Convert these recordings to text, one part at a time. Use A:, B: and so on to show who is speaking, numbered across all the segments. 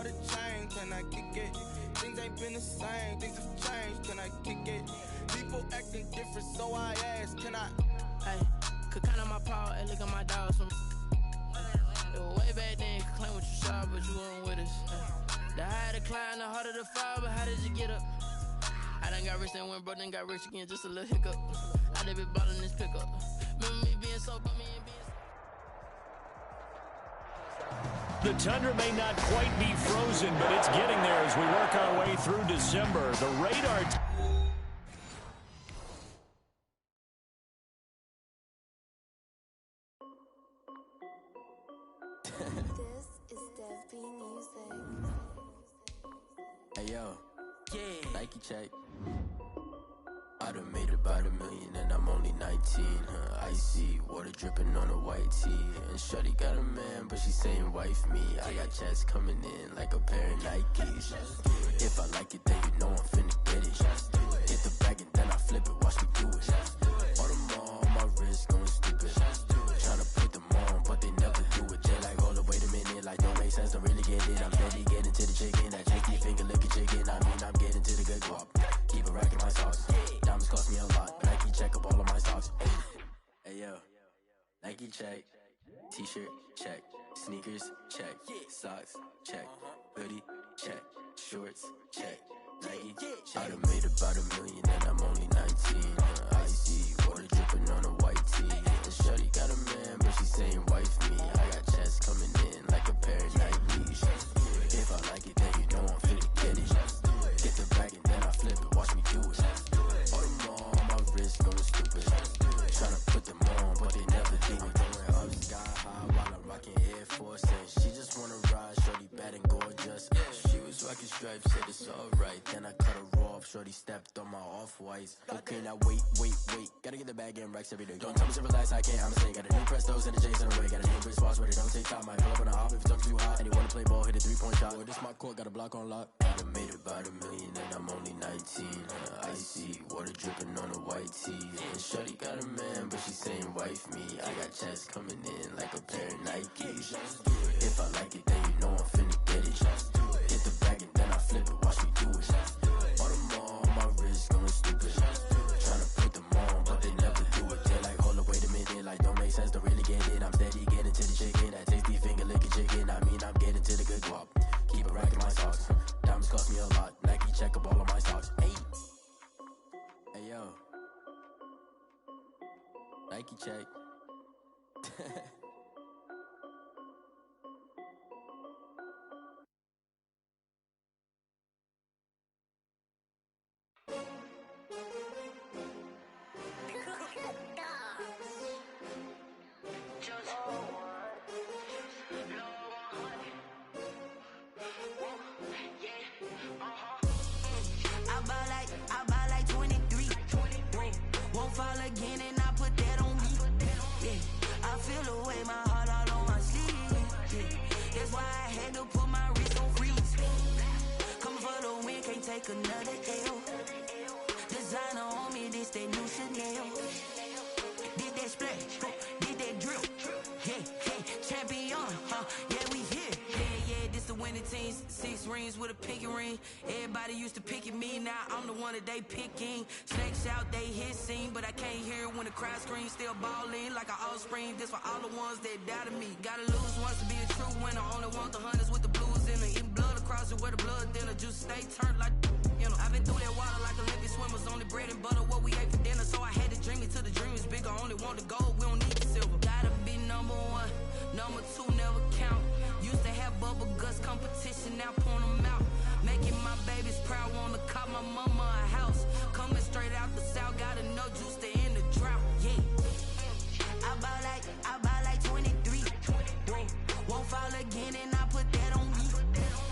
A: started change, can I kick it? Things ain't been the same, things have changed, can I kick it? People acting different, so I ask, can I?
B: Hey, could count on my power, and look at my dogs from. It was way back then, could claim what you saw, but you weren't with us. The higher the climb, the harder the fall, but how did you get up? I done got rich, then went broke, then got rich again, just a little hiccup. I done been ballin' this pickup. Remember me being so bummy and being so...
C: The tundra may not quite be frozen, but it's getting there as we work our way through December. The radar...
D: This is Dev B Music.
E: Hey yo, yeah. Nike check. I done made about $1 million and I'm only 19. Icy water dripping on a white tee. And shorty got a man, but she saying wife me. I got checks coming in like a pair of Nikes. If I like it, then you know I'm finna get it. Get the bag and then I flip it, watch me do it. All them on my wrist going stupid. Tryna put them on, but they never do it. They like, hold up, wait a minute, like don't make sense, don't really get it. I'm steady getting to the chicken, that cheeky finger licking chicken. I mean, I'm getting to the good guap. Keep a rack in my socks. Diamonds cost me a lot. Nike check up all of my socks. Hey yo, Nike check. T-shirt check. Sneakers check. Socks check. Hoodie check. Shorts check. Nike I done made about $1 million and I'm only 19. Icy water dripping on a white tee. And shorty got a man, but she saying wife me. I got checks coming in like a pair of Nikes. If I like it, then you know I'm finna get it. Get the bag and then I flip it, watch me do it. All them on my wrist going stupid. Tryna put them on, but they never do it. Going up sky high while I'm rocking Air Force. And she just wanna ride, shorty bad and gorgeous. She was rocking stripes, said it's alright. Then I cut her off, shorty stepped on my off-whites. Okay, now wait. Gotta get the bag and racks every day. Don't tell me to relax, I can't, I'ma say. Got a new Prestos and the J's in the way. Got a new wrist watch, but it don't take time. I pull up on a hop if it's up too hot. And he wanna play ball, hit a 3-point shot. Boy, this my court, got a block on lock. I done made about $1 million and I'm only 19. Icy water dripping on a white tee. And shorty got a man, but she saying wife me. I got checks coming in like a pair of Nikes. If I like it, then you know I'm finna get it. Get the bag and then I flip it, watch me do it. All them on my wrist going stupid. Tryna put them on, but they never do it. They like, hold up, wait a minute, like don't make sense, don't really get it. I'm steady getting to the chicken, that tasty finger licking chicken. I mean, I'm getting to the good guap. Keep a rack in my socks. Diamonds cost me a lot. Nike check up all of my socks. Hey yo, Nike check.
F: I buy like 23. Won't fall again and I put that on me. Yeah, I feel the way, my heart all on my sleeve. Yeah, that's why I had to put my wrist on freeze. Coming for the win, can't take another L. Designer on me, this that new Chanel. Did that splash, did that drill. Yeah, champion, yeah, we here. Yeah, this the winning team. 6 rings with a pinky ring. Everybody used to pick at me, now I'm the one that they picking. Snakes out, they hit scene, but I can't hear when the crowd screams. Still ballin' like an offspring. This for all the ones that doubted me. Gotta lose once to be a true winner. Only want the hunters with the blues in it. Eating blood across it where the blood thinner. Juice stay turned like, you know. I've been through that water like Olympic swimmers. Only bread and butter, what we ate for dinner. So I had to dream it till the dream is bigger. Only want the gold, we don't need the silver. Gotta be number 1, number 2 never count. Used to have bubble guts competition, now point them out. Making my babies proud, wanna call my mama a house. Coming straight out the south, got enough juice to end the drought. Yeah, I buy like 23. Won't fall again and I put that on me.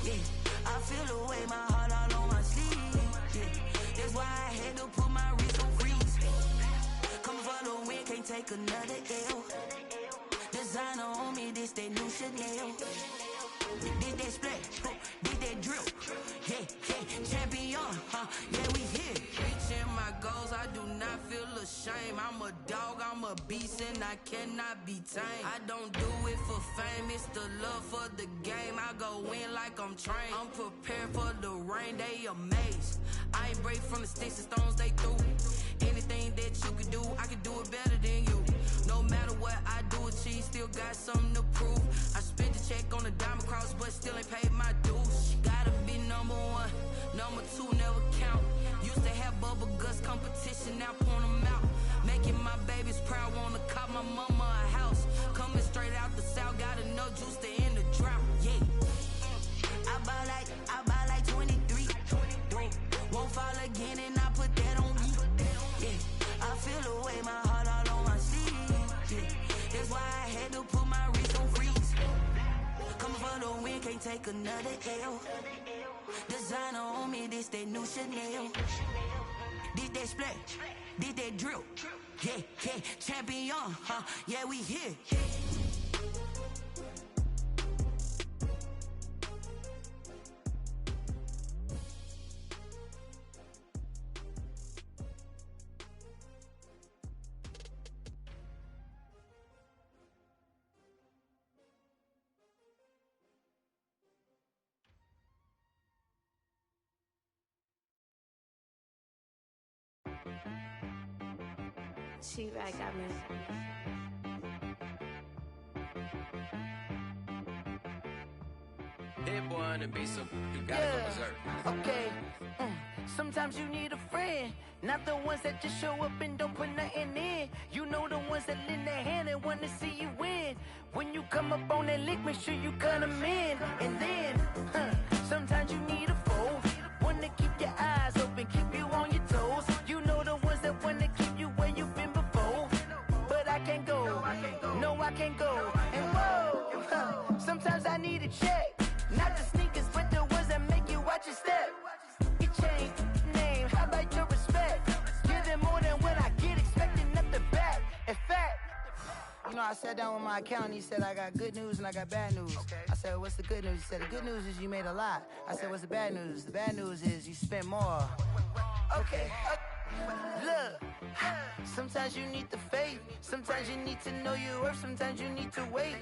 F: Yeah, I feel the way, my heart all on my sleeve. Yeah, that's why I had to put my wrist on freeze. Coming for the win, can't take another L. Designer on me, this that new Chanel. Did that splash, did that drill. Yeah, champion, yeah, we here. Reaching my goals, I do not feel ashamed. shame. I'm a dog, I'm a beast, and I cannot be tamed. I don't do it for fame, it's the love for the game. I go in like I'm trained. I'm prepared for the rain, they amazed. I ain't break from the sticks and stones they threw. Anything that you can do, I can do it better than you. No matter what I do, achieve, still got something to prove. I spent the check on the diamond cross, but still ain't paid my dues. Gotta be number one, number two never count. Used to have bubble guts competition, now point them out. Making my babies proud, wanna cop my mama a house. Coming straight out the south, got enough juice to end the drought. Yeah. I buy like 23. Won't fall again, and I put that on me. Yeah. I feel the way, my heart all on my sleeve. Yeah. That's why I had to put my wrist on freeze. Coming for the win, can't take another L. Designer on me, this that new Chanel. Did that splash, did that drill. Yeah, yeah, champion, huh? Yeah, we here.
D: She right, got me.
E: Hit boy on the beat, so you gotta go berserk.
B: Okay. Sometimes you need a friend, not the ones that just show up and don't put nothing in. You know the ones that lend their hand and want to see you win. When you come up on that lick, make sure you cut them in. And then, sometimes you need a foe, one to keep your eyes open, keep you on your toes. You know the ones that want to keep you where you've been before. But I can't go, no I can't go. And whoa, sometimes I need a check, not the sneakers, but the ones that make you watch your step. You change name, how about your respect? Give them more than what I get, expecting nothing back. In fact, you know, I sat down with my accountant, he said I got good news and I got bad news. I said, what's the good news? He said, the good news is you made a lot. I said, what's the bad news? The bad news is you spent more. Okay, look, sometimes you need the faith, sometimes you need to know your worth, sometimes you need to wait.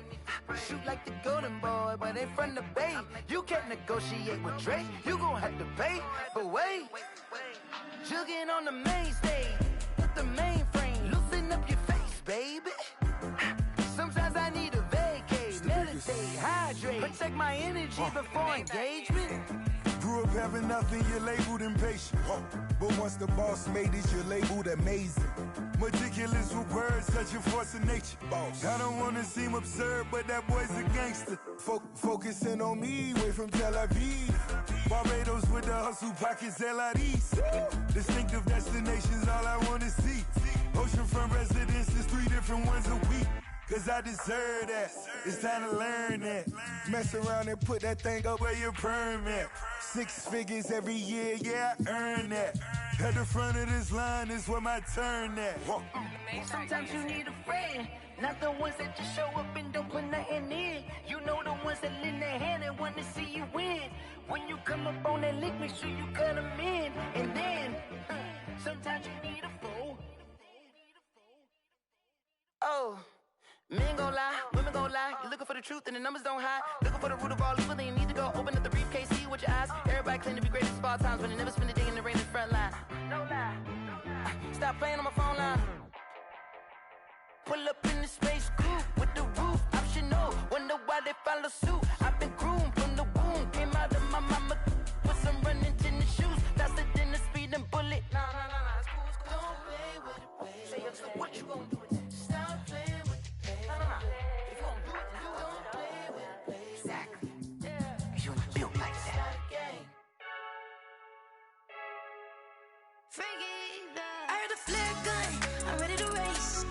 B: Shoot like the golden boy, but ain't from the bay. You can't negotiate with Drake, you gon' have to pay. But wait, jugging on the main stage, with the mainframe, loosen up your face, baby. Sometimes I need a vacate, meditate, hydrate, protect my energy before engagement.
G: Grew up having nothing, you're labeled impatient. But once the boss made it, you're labeled amazing. Meticulous with words, such a force of nature. Boss. I don't wanna seem absurd, but that boy's a gangster. Focusing on me, way from Tel Aviv. Barbados with the hustle pockets, LIDs. Distinctive destinations, all I wanna see. Oceanfront residences, 3 different ones a week. Cause I deserve that, it's time to learn that. Mess around and put that thing up where your permit. 6 figures every year, yeah, I earn that. At the front of this line is where my turn at.
B: Sometimes you need a friend, not the ones that just show up and don't put nothing in. You know the ones that lend their hand and want to see you win. When you come up on that lick, make sure you cut them in. And then, sometimes you need a fool. Oh. Men gon' lie, women gon' lie. You're looking for the truth and the numbers don't hide. Looking for the root of all evil, then you need to go open up the briefcase, see with your eyes. Everybody claim to be greatest of all times, but they never spend a day in the rain in the front line. No lie. Stop playing on my phone line. Pull up in the space coupe with the roof optional. Wonder why they follow suit. I've been groomed from the womb. Came out of my mama with some running tennis shoes. Faster than a speeding bullet. Nah, it's cool, it's cool. Don't play with it, baby. Say, what you gon' do with it? Stop playing with it, baby. If you gon' do it, then you don't play with it, baby. Exactly. Yeah. You ain't built like that.
F: I heard a flare gun, I'm ready to race.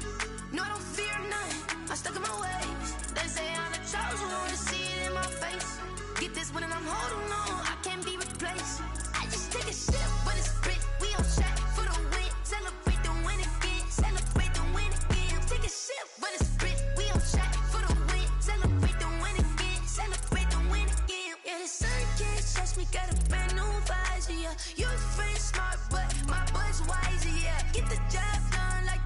F: No, I don't fear none, I'm stuck in my ways. They say I'm the chosen one, to see it in my face. Get this one and I'm holding on, I can't be replaced. I just take a sip, but it's spit, we on shot for the win. Celebrate the win again, celebrate the win again. Take a sip, but it's spit, we on shot for the win. Celebrate the win again, celebrate the win again. Yeah, the sun can't touch me, got a brand new visor, yeah. Your friend smart, but my boy's wiser, yeah. Get the job done like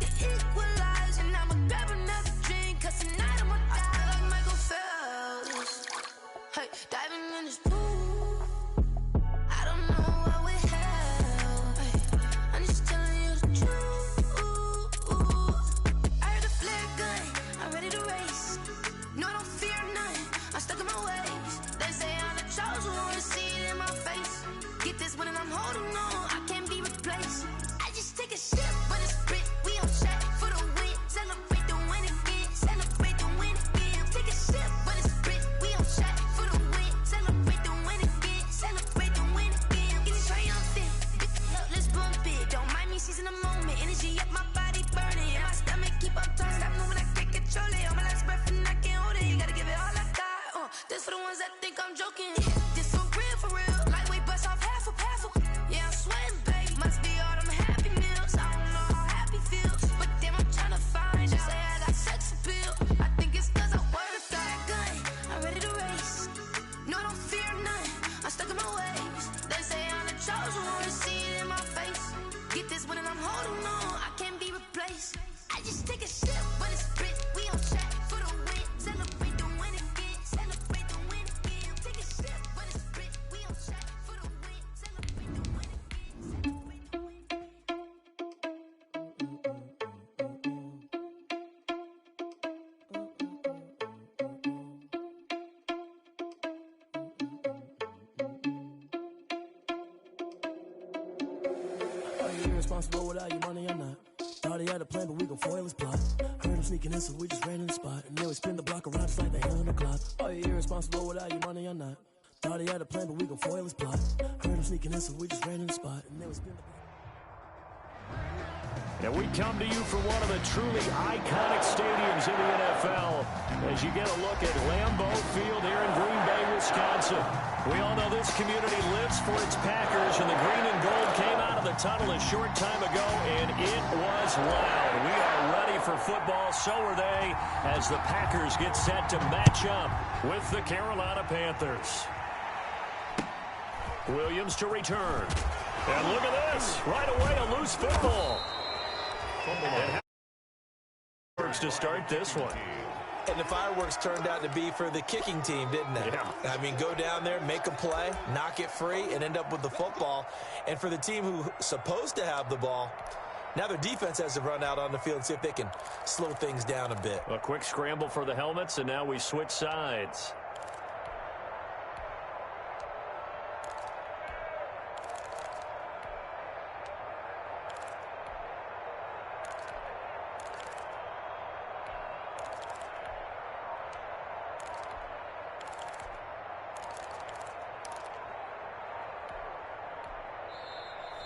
H: you irresponsible without your money or not? Thought he had a plan, but we gon' foil his plot. Heard him sneaking in, so we just ran in the spot. And then we spin the block around just like the hell in the clock. Are you irresponsible without your money or not? Thought he had a plan, but we gon' foil his plot. Heard him sneaking in, so we just ran in the spot. And then we spin the block.
C: And we come to you from one of the truly iconic stadiums in the NFL as you get a look at Lambeau Field here in Green Bay, Wisconsin. We all know this community lives for its Packers, and the green and gold came out of the tunnel a short time ago, and it was loud. We are ready for football, so are they, as the Packers get set to match up with the Carolina Panthers. Williams to return. And look at this. Right away, a loose football. And fireworks to start this one.
I: And the fireworks turned out to be for the kicking team, didn't they?
C: Yeah.
I: I mean, go down there, make a play, knock it free, and end up with the football. And for the team who's supposed to have the ball, now their defense has to run out on the field and see if they can slow things down a bit.
C: A quick scramble for the helmets, and now we switch sides.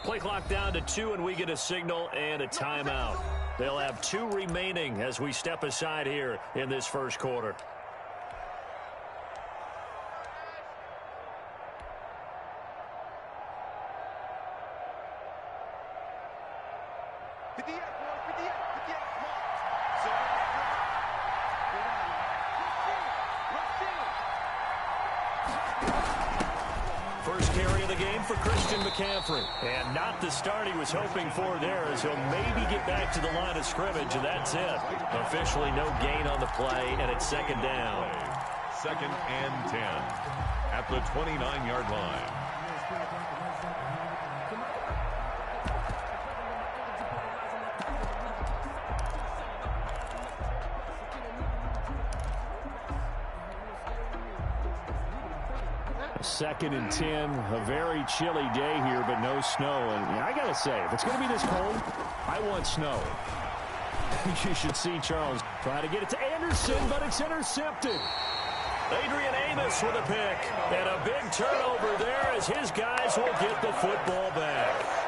C: Play clock down to 2, and we get a signal and a timeout. They'll have 2 remaining as we step aside here in this first quarter. First carry of the game for Christian McCaffrey. And not the start he was hoping for there, as he'll maybe get back to the line of scrimmage, and that's it. Officially no gain on the play, and it's second down.
J: 2nd and 10 at the 29-yard line.
C: Second and 10, a very chilly day here, but no snow. And I got to say, if it's going to be this cold, I want snow. You should see Charles try to get it to Anderson, but it's intercepted. Adrian Amos with a pick, and a big turnover there as his guys will get the football back.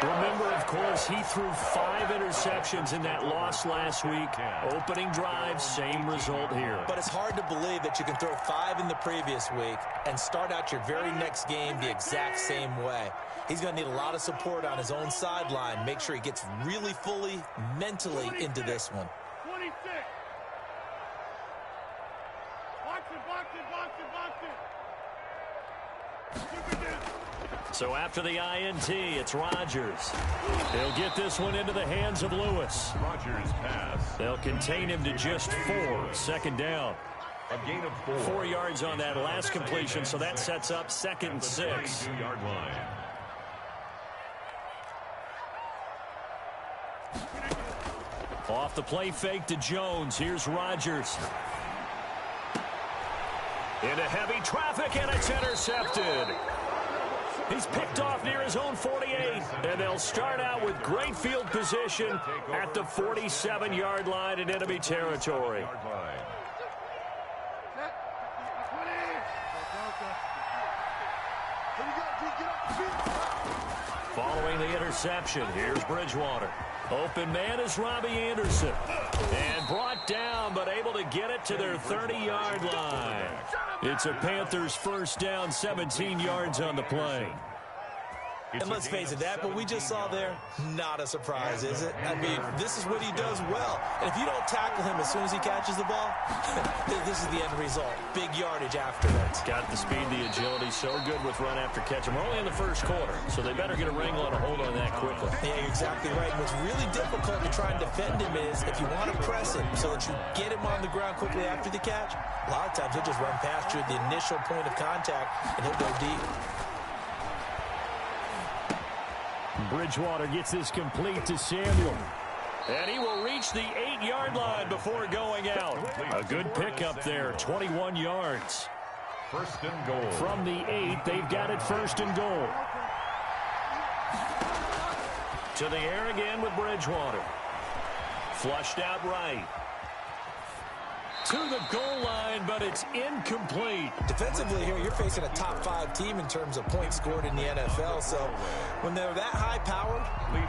C: Remember, of course, he threw 5 interceptions in that loss last week. Opening drive, same result here.
I: But it's hard to believe that you can throw 5 in the previous week and start out your very next game the exact same way. He's going to need a lot of support on his own sideline. Make sure he gets really fully, mentally into this one.
K: 26. Box it, box it, box it, box it.
C: So after the INT, it's Rodgers. They'll get this one into the hands of Lewis.
J: Rodgers pass.
C: They'll contain him to just 4. Second down.
J: A gain of 4.
C: 4 yards on that last completion, so that sets up 2nd and 6.
J: 32-yard line.
C: Off the play fake to Jones. Here's Rodgers. Into heavy traffic, and it's intercepted. He's picked off near his own 48, and they'll start out with great field position at the 47-yard line in enemy territory. Following the interception, here's Bridgewater. Open man is Robbie Anderson. And brought down, but able to get it to their 30-yard line. It's a Panthers first down, 17 yards on the play.
I: And let's face it, that what we just saw there, not a surprise, is it? I mean, this is what he does well. And if you don't tackle him as soon as he catches the ball, this is the end result. Big yardage afterwards.
C: Got the speed, the agility, so good with run after catch. And we're only in the first quarter, so they better get a wrangle and a hold on that quickly.
I: Yeah, you're exactly right. And what's really difficult to try and defend him is if you want to press him so that you get him on the ground quickly after the catch, a lot of times he'll just run past you at the initial point of contact, and he'll go deep.
C: Bridgewater gets this complete to Samuel. And he will reach the 8-yard line before going out. A good pickup there, 21 yards.
J: First and goal.
C: From the 8, they've got it first and goal. To the air again with Bridgewater. Flushed out right. To the goal line, but it's incomplete.
I: Defensively here, you're facing a top 5 team in terms of points scored in the NFL. So when they're that high powered,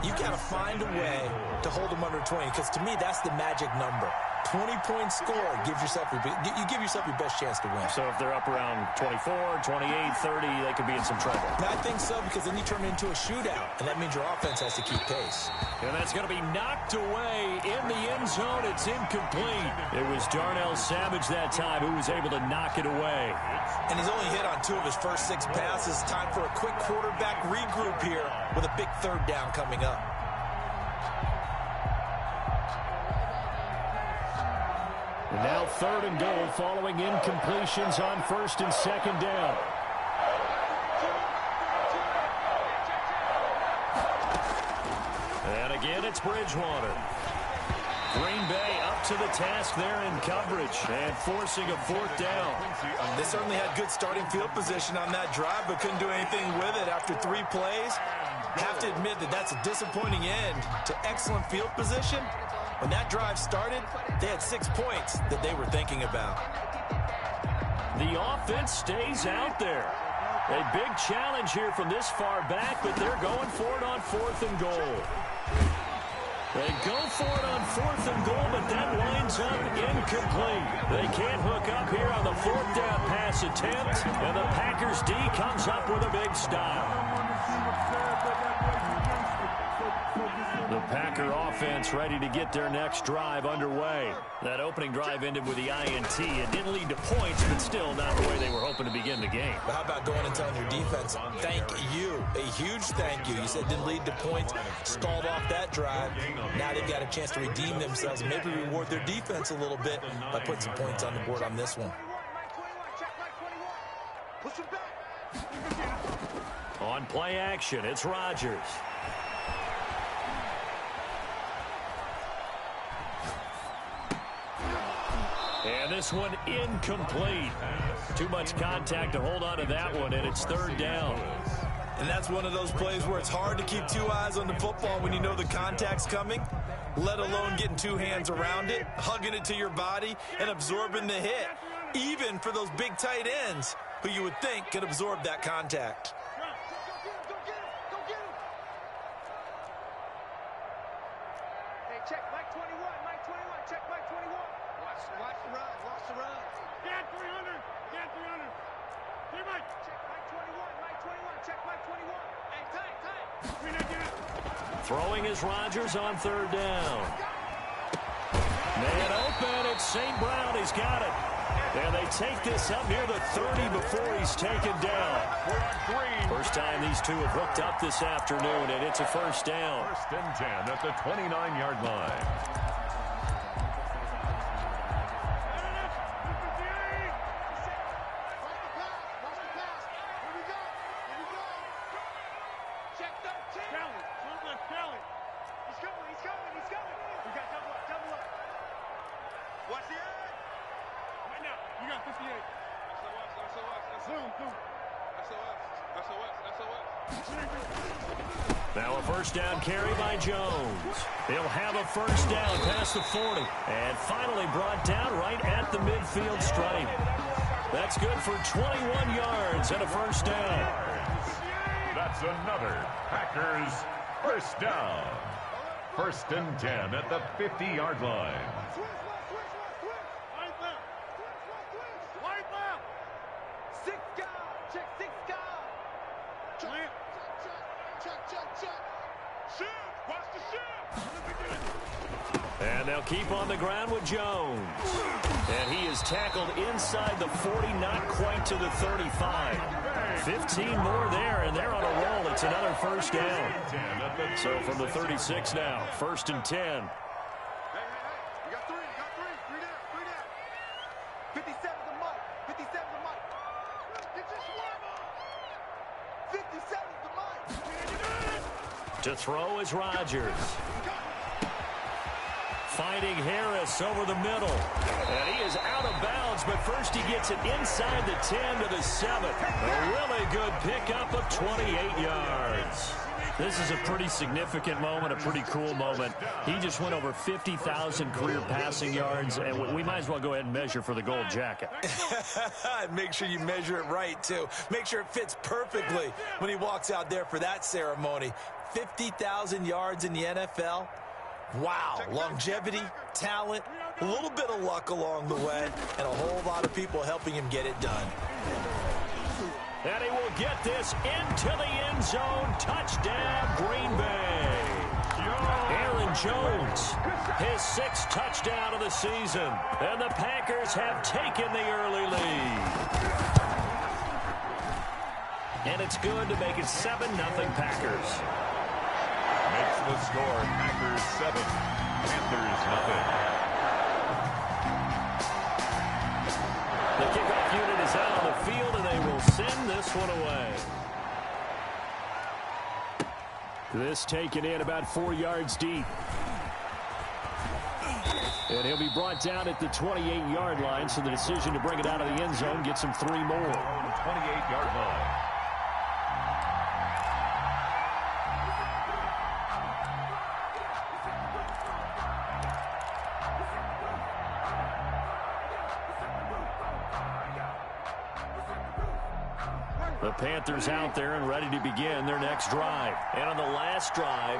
I: you got to find a way to hold them under 20. Because to me, that's the magic number. 20 points scored gives yourself you give yourself your best chance to win.
C: So if they're up around 24, 28, 30, they could be in some trouble.
I: And I think so, because then you turn it into a shootout, and that means your offense has to keep pace.
C: And that's going to be knocked away in the end zone. It's incomplete. It was Darnell Savage that time who was able to knock it away.
I: And he's only hit on 2 of his first 6 passes. Time for a quick quarterback regroup here with a big 3rd down coming up.
C: And now 3rd and goal following incompletions on 1st and 2nd down. And again, it's Bridgewater. Green Bay up to the task there in coverage and forcing a 4th down.
I: They certainly had good starting field position on that drive, but couldn't do anything with it after 3 plays. Have to admit that that's a disappointing end to excellent field position. When that drive started, they had 6 points that they were thinking about.
C: The offense stays out there. A big challenge here from this far back, but they're going for it on 4th and goal. They go for it on 4th and goal, but that winds up incomplete. They can't hook up here on the 4th down pass attempt, and the Packers D comes up with a big stop. The Packer offense ready to get their next drive underway. That opening drive ended with the INT. It didn't lead to points, but still not the way they were hoping to begin the game.
I: But how about going and telling your defense, thank you, a huge thank you. You said it didn't lead to points, stalled off that drive. Now they've got a chance to redeem themselves and maybe reward their defense a little bit by putting some points on the board on this one.
C: On play action, it's Rodgers. And this one incomplete. Too much contact to hold on to that one, and it's 3rd down.
I: And that's one of those plays where it's hard to keep 2 eyes on the football when you know the contact's coming, let alone getting 2 hands around it, hugging it to your body, and absorbing the hit, even for those big tight ends who you would think could absorb that contact.
K: Hey, check Mike 21, Mike 21, check Mike 21. Watch the run, watch the run. Get 300, get 300. Hey, Mike. Check Mike 21, Mike 21, check Mike 21. Hey, tight.
C: Throwing is Rodgers on 3rd down. Man open, it's St. Brown, he's got it. And they take this up near the 30 before he's taken down. First time these two have hooked up this afternoon, and it's a 1st down.
J: 1st and 10 at the 29-yard line.
C: Now a 1st down carry by Jones. He'll have a 1st down past the 40. And finally brought down right at the midfield stripe. That's good for 21 yards and a 1st down.
J: That's another Packers 1st down. 1st and 10 at the 50-yard line.
C: And they'll keep on the ground with Jones. And he is tackled inside the 40, not quite to the 35. 15 more there, and they're on a roll. It's another 1st down. So from the 36 now, 1st and 10. To throw is Rodgers. Finding Harris over the middle. And he is out of bounds, but first he gets it inside the 10 to the 7. A really good pickup of 28 yards. This is a pretty significant moment, a pretty cool moment. He just went over 50,000 career passing yards, and we might as well go ahead and measure for the gold jacket.
I: Make sure you measure it right, too. Make sure it fits perfectly when he walks out there for that ceremony. 50,000 yards in the NFL. Wow, longevity, talent, a little bit of luck along the way, and a whole lot of people helping him get it done.
C: And he will get this into the end zone. Touchdown, Green Bay. Aaron Jones, his 6th touchdown of the season. And the Packers have taken the early lead. And it's good to make it 7-0 Packers.
J: Makes the score Packers 7, Panthers nothing.
C: The kickoff unit is out on the field, and they will send this one away. This taken in about 4 yards deep. And he'll be brought down at the 28-yard line, so the decision to bring it out of the end zone gets him 3 more.
J: 28-yard line.
C: The Panthers out there and ready to begin their next drive. And on the last drive,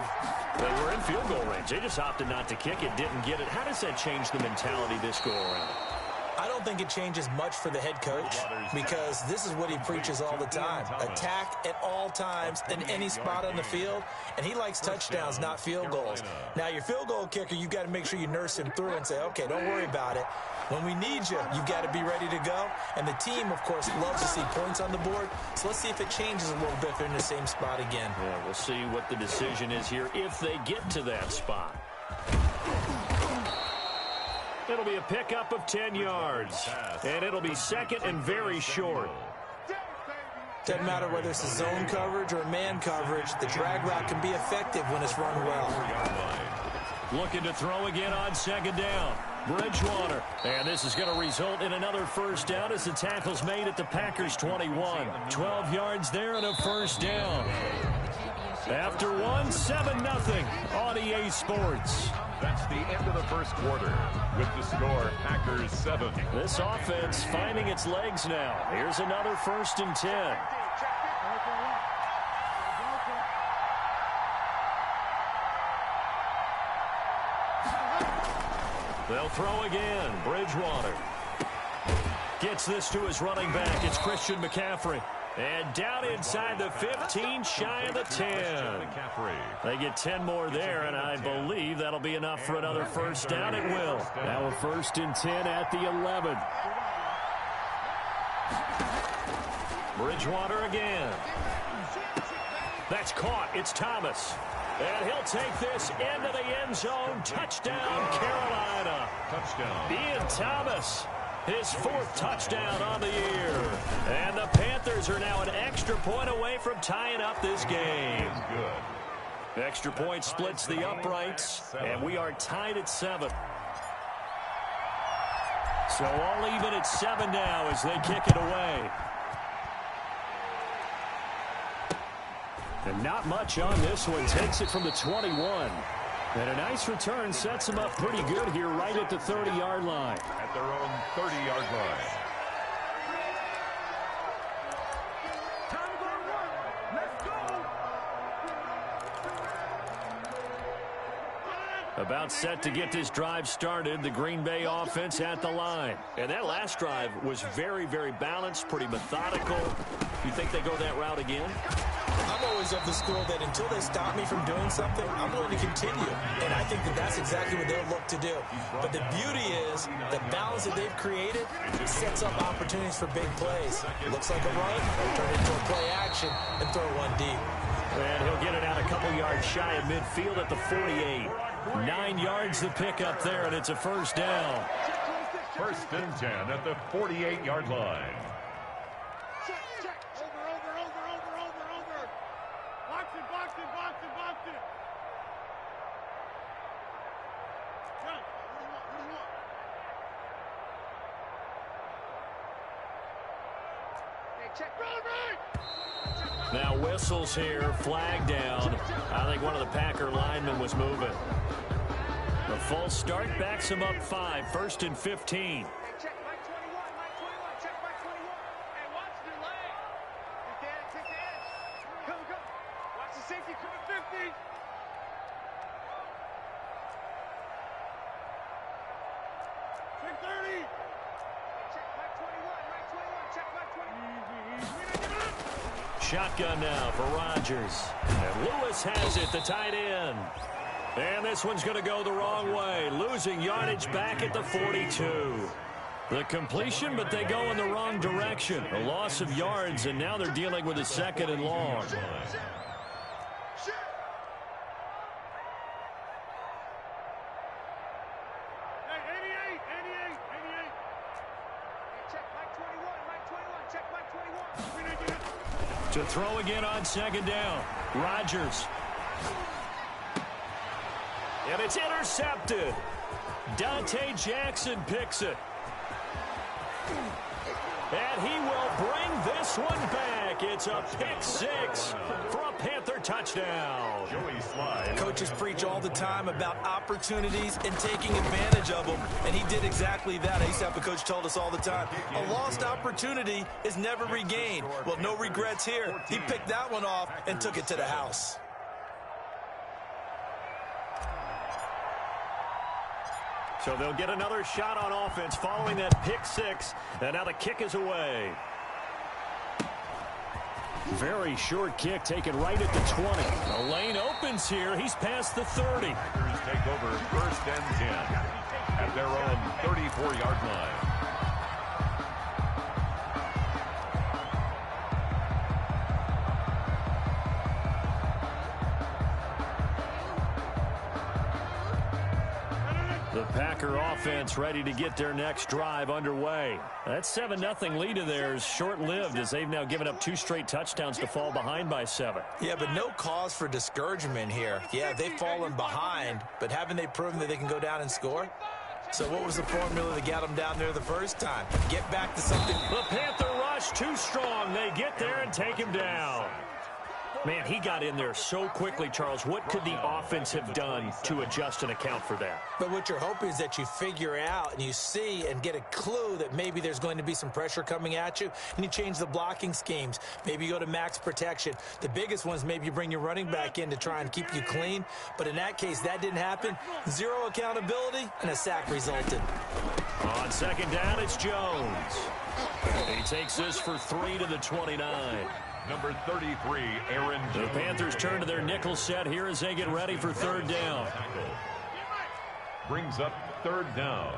C: they were in field goal range. They just opted not to kick it, didn't get it. How does that change the mentality this go around?
I: I don't think it changes much for the head coach because this is what he preaches all the time. Attack at all times in any spot on the field, and he likes touchdowns, not field goals. Now, your field goal kicker, you've got to make sure you nurse him through and say, okay, don't worry about it. When we need you, you've got to be ready to go. And the team, of course, loves to see points on the board. So let's see if it changes a little bit if they're in the same spot again.
C: Yeah, we'll see what the decision is here if they get to that spot. It'll be a pickup of 10 yards. And it'll be second and very short.
I: Doesn't matter whether it's a zone coverage or man coverage, the drag route can be effective when it's run well.
C: Looking to throw again on second down. Bridgewater. And this is going to result in another first down as the tackle's made at the Packers 21. 12 yards there and a first down. After 7-0 on EA Sports.
J: That's the end of the first quarter. With the score, Packers 7.
C: This offense finding its legs now. Here's another 1st and 10. They'll throw again. Bridgewater gets this to his running back. It's Christian McCaffrey. And down inside the 15, shy of the 10. They get 10 more there, and I believe that'll be enough for another first down. It will. Now a 1st and 10 at the 11. Bridgewater again. That's caught. It's Thomas. And he'll take this into the end zone. Touchdown, Carolina.
J: Touchdown.
C: Ian Thomas, his 4th touchdown on the year. And the Panthers are now an extra point away from tying up this game.
J: Good.
C: Extra point splits the uprights, and we are tied at 7. So all even at 7 now as they kick it away. And not much on this one. Takes it from the 21. And a nice return sets them up pretty good here right at the 30-yard line.
J: At their own 30-yard line.
C: About set to get this drive started, the Green Bay offense at the line. And that last drive was very, very balanced, pretty methodical. You think they go that route again?
I: I'm always of the school that until they stop me from doing something, I'm going to continue. And I think that that's exactly what they'll look to do. But the beauty is the balance that they've created sets up opportunities for big plays. Looks like a run, they'll turn it into a play action and throw one deep.
C: And he'll get it out a couple yards shy of midfield at the 48. 9 yards the pickup there, and it's a first down.
J: 1st and 10 at the 48-yard line.
K: Check, run, right!
C: Now whistles here, flag down. I think one of the Packer linemen was moving. The false start backs him up 5, 1st and 15.
K: Check Mike 21, Mike 21, check Mike 21. Hey, watch the leg. Take the edge. Come. Watch the safety coming 50. Check 30. Check Mike 21, check Mike 21.
C: Shotgun now for Rodgers. And Lewis has it, the tight end. And this one's going to go the wrong way. Losing yardage back at the 42. The completion, but they go in the wrong direction. A loss of yards, and now they're dealing with a 2nd and long. To throw again on 2nd down. Rodgers. And it's intercepted. Dante Jackson picks it. And he will bring this one back. It's a pick 6 for a Panther touchdown.
I: Coaches preach all the time about opportunities and taking advantage of them, and he did exactly that. I used to have a coach told us all the time, a lost opportunity is never regained. Well, no regrets here. He picked that one off and took it to the house.
C: So they'll get another shot on offense following that pick 6. And now the kick is away. Very short kick taken right at the 20. The lane opens here. He's past the 30.
J: Packers take over 1st and 10 at their own 34-yard line.
C: The Packer offense ready to get their next drive underway. That 7-0 lead of theirs short-lived as they've now given up 2 straight touchdowns to fall behind by 7.
I: Yeah, but no cause for discouragement here. Yeah, they've fallen behind, but haven't they proven that they can go down and score? So what was the formula that got them down there the first time? Get back to something.
C: The Panther rush too strong. They get there and take him down. Man, he got in there so quickly, Charles. What could the offense have done to adjust and account for that?
I: But what you're hoping is that you figure out and you see and get a clue that maybe there's going to be some pressure coming at you, and you change the blocking schemes. Maybe you go to max protection. The biggest one is maybe you bring your running back in to try and keep you clean. But in that case, that didn't happen. 0 accountability, and a sack resulted.
C: On 2nd down, it's Jones. He takes this for 3 to the 29.
J: Number 33, Aaron Jones.
C: The Panthers turn to their nickel set here as they get ready for 3rd down.
J: Brings up 3rd down.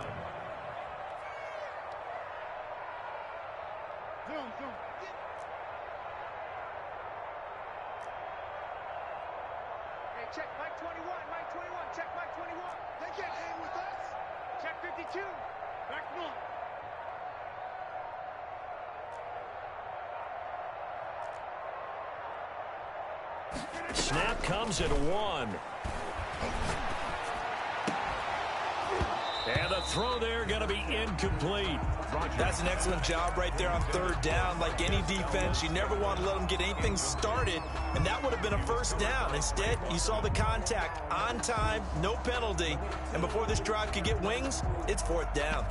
K: Hey, check Mike 21, Mike 21, check Mike 21. They can't hang with us. Check 52. Back them up.
C: Snap comes at 1. And the throw there going to be incomplete.
I: That's an excellent job right there on 3rd down. Like any defense, you never want to let them get anything started, and that would have been a 1st down. Instead, you saw the contact on time, no penalty, and before this drive could get wings, it's 4th down.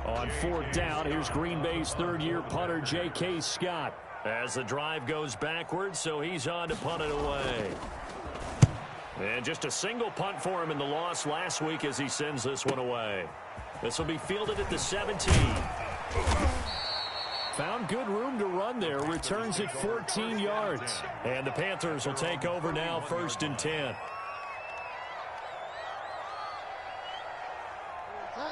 C: On 4th down, here's Green Bay's 3rd-year punter, J.K. Scott. As the drive goes backwards, so he's on to punt it away. And just a single punt for him in the loss last week as he sends this one away. This will be fielded at the 17. Found good room to run there. Returns at 14 yards. And the Panthers will take over now, 1st and 10.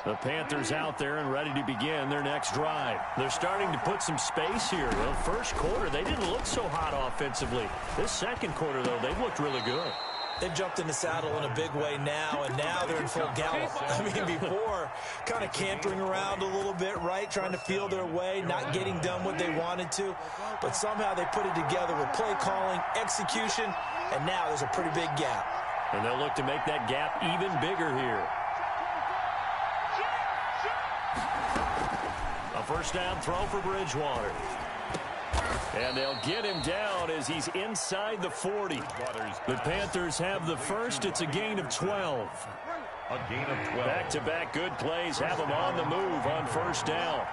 C: The Panthers out there and ready to begin their next drive. They're starting to put some space here. Well, first quarter, they didn't look so hot offensively. This 2nd quarter, though, they've looked really good.
I: They've jumped in the saddle in a big way now, and now they're in full gallop. I mean, before, kind of cantering around a little bit, right, trying to feel their way, not getting done what they wanted to. But somehow they put it together with play calling, execution, and now there's a pretty big gap.
C: And they'll look to make that gap even bigger here. A 1st down throw for Bridgewater. And they'll get him down as he's inside the 40. The Panthers have the first. It's a gain of 12.
J: A gain of 12.
C: Back-to-back good plays have them on the move on first down.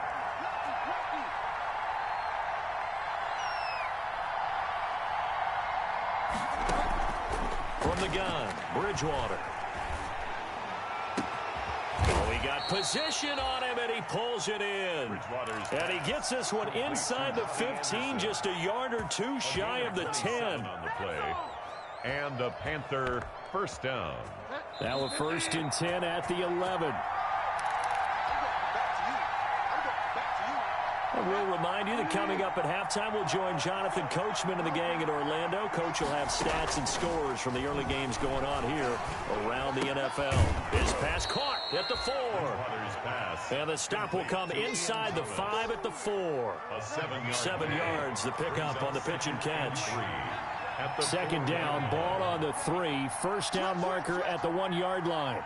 C: From the gun, Bridgewater. Oh, he got position on him, and he pulls it in. And he gets this one inside the 15, just a yard or two shy of the 10.
J: On the play. And a Panther first down.
C: Now a 1st and 10 at the 11. We'll remind you that coming up at halftime, we'll join Jonathan Coachman and the gang in Orlando. Coach will have stats and scores from the early games going on here around the NFL. His pass caught at the 4. And the stop will come inside the 5 at the 4. 7 yards, the pickup on the pitch and catch. Second down, ball on the 3. First down marker at the 1-yard line.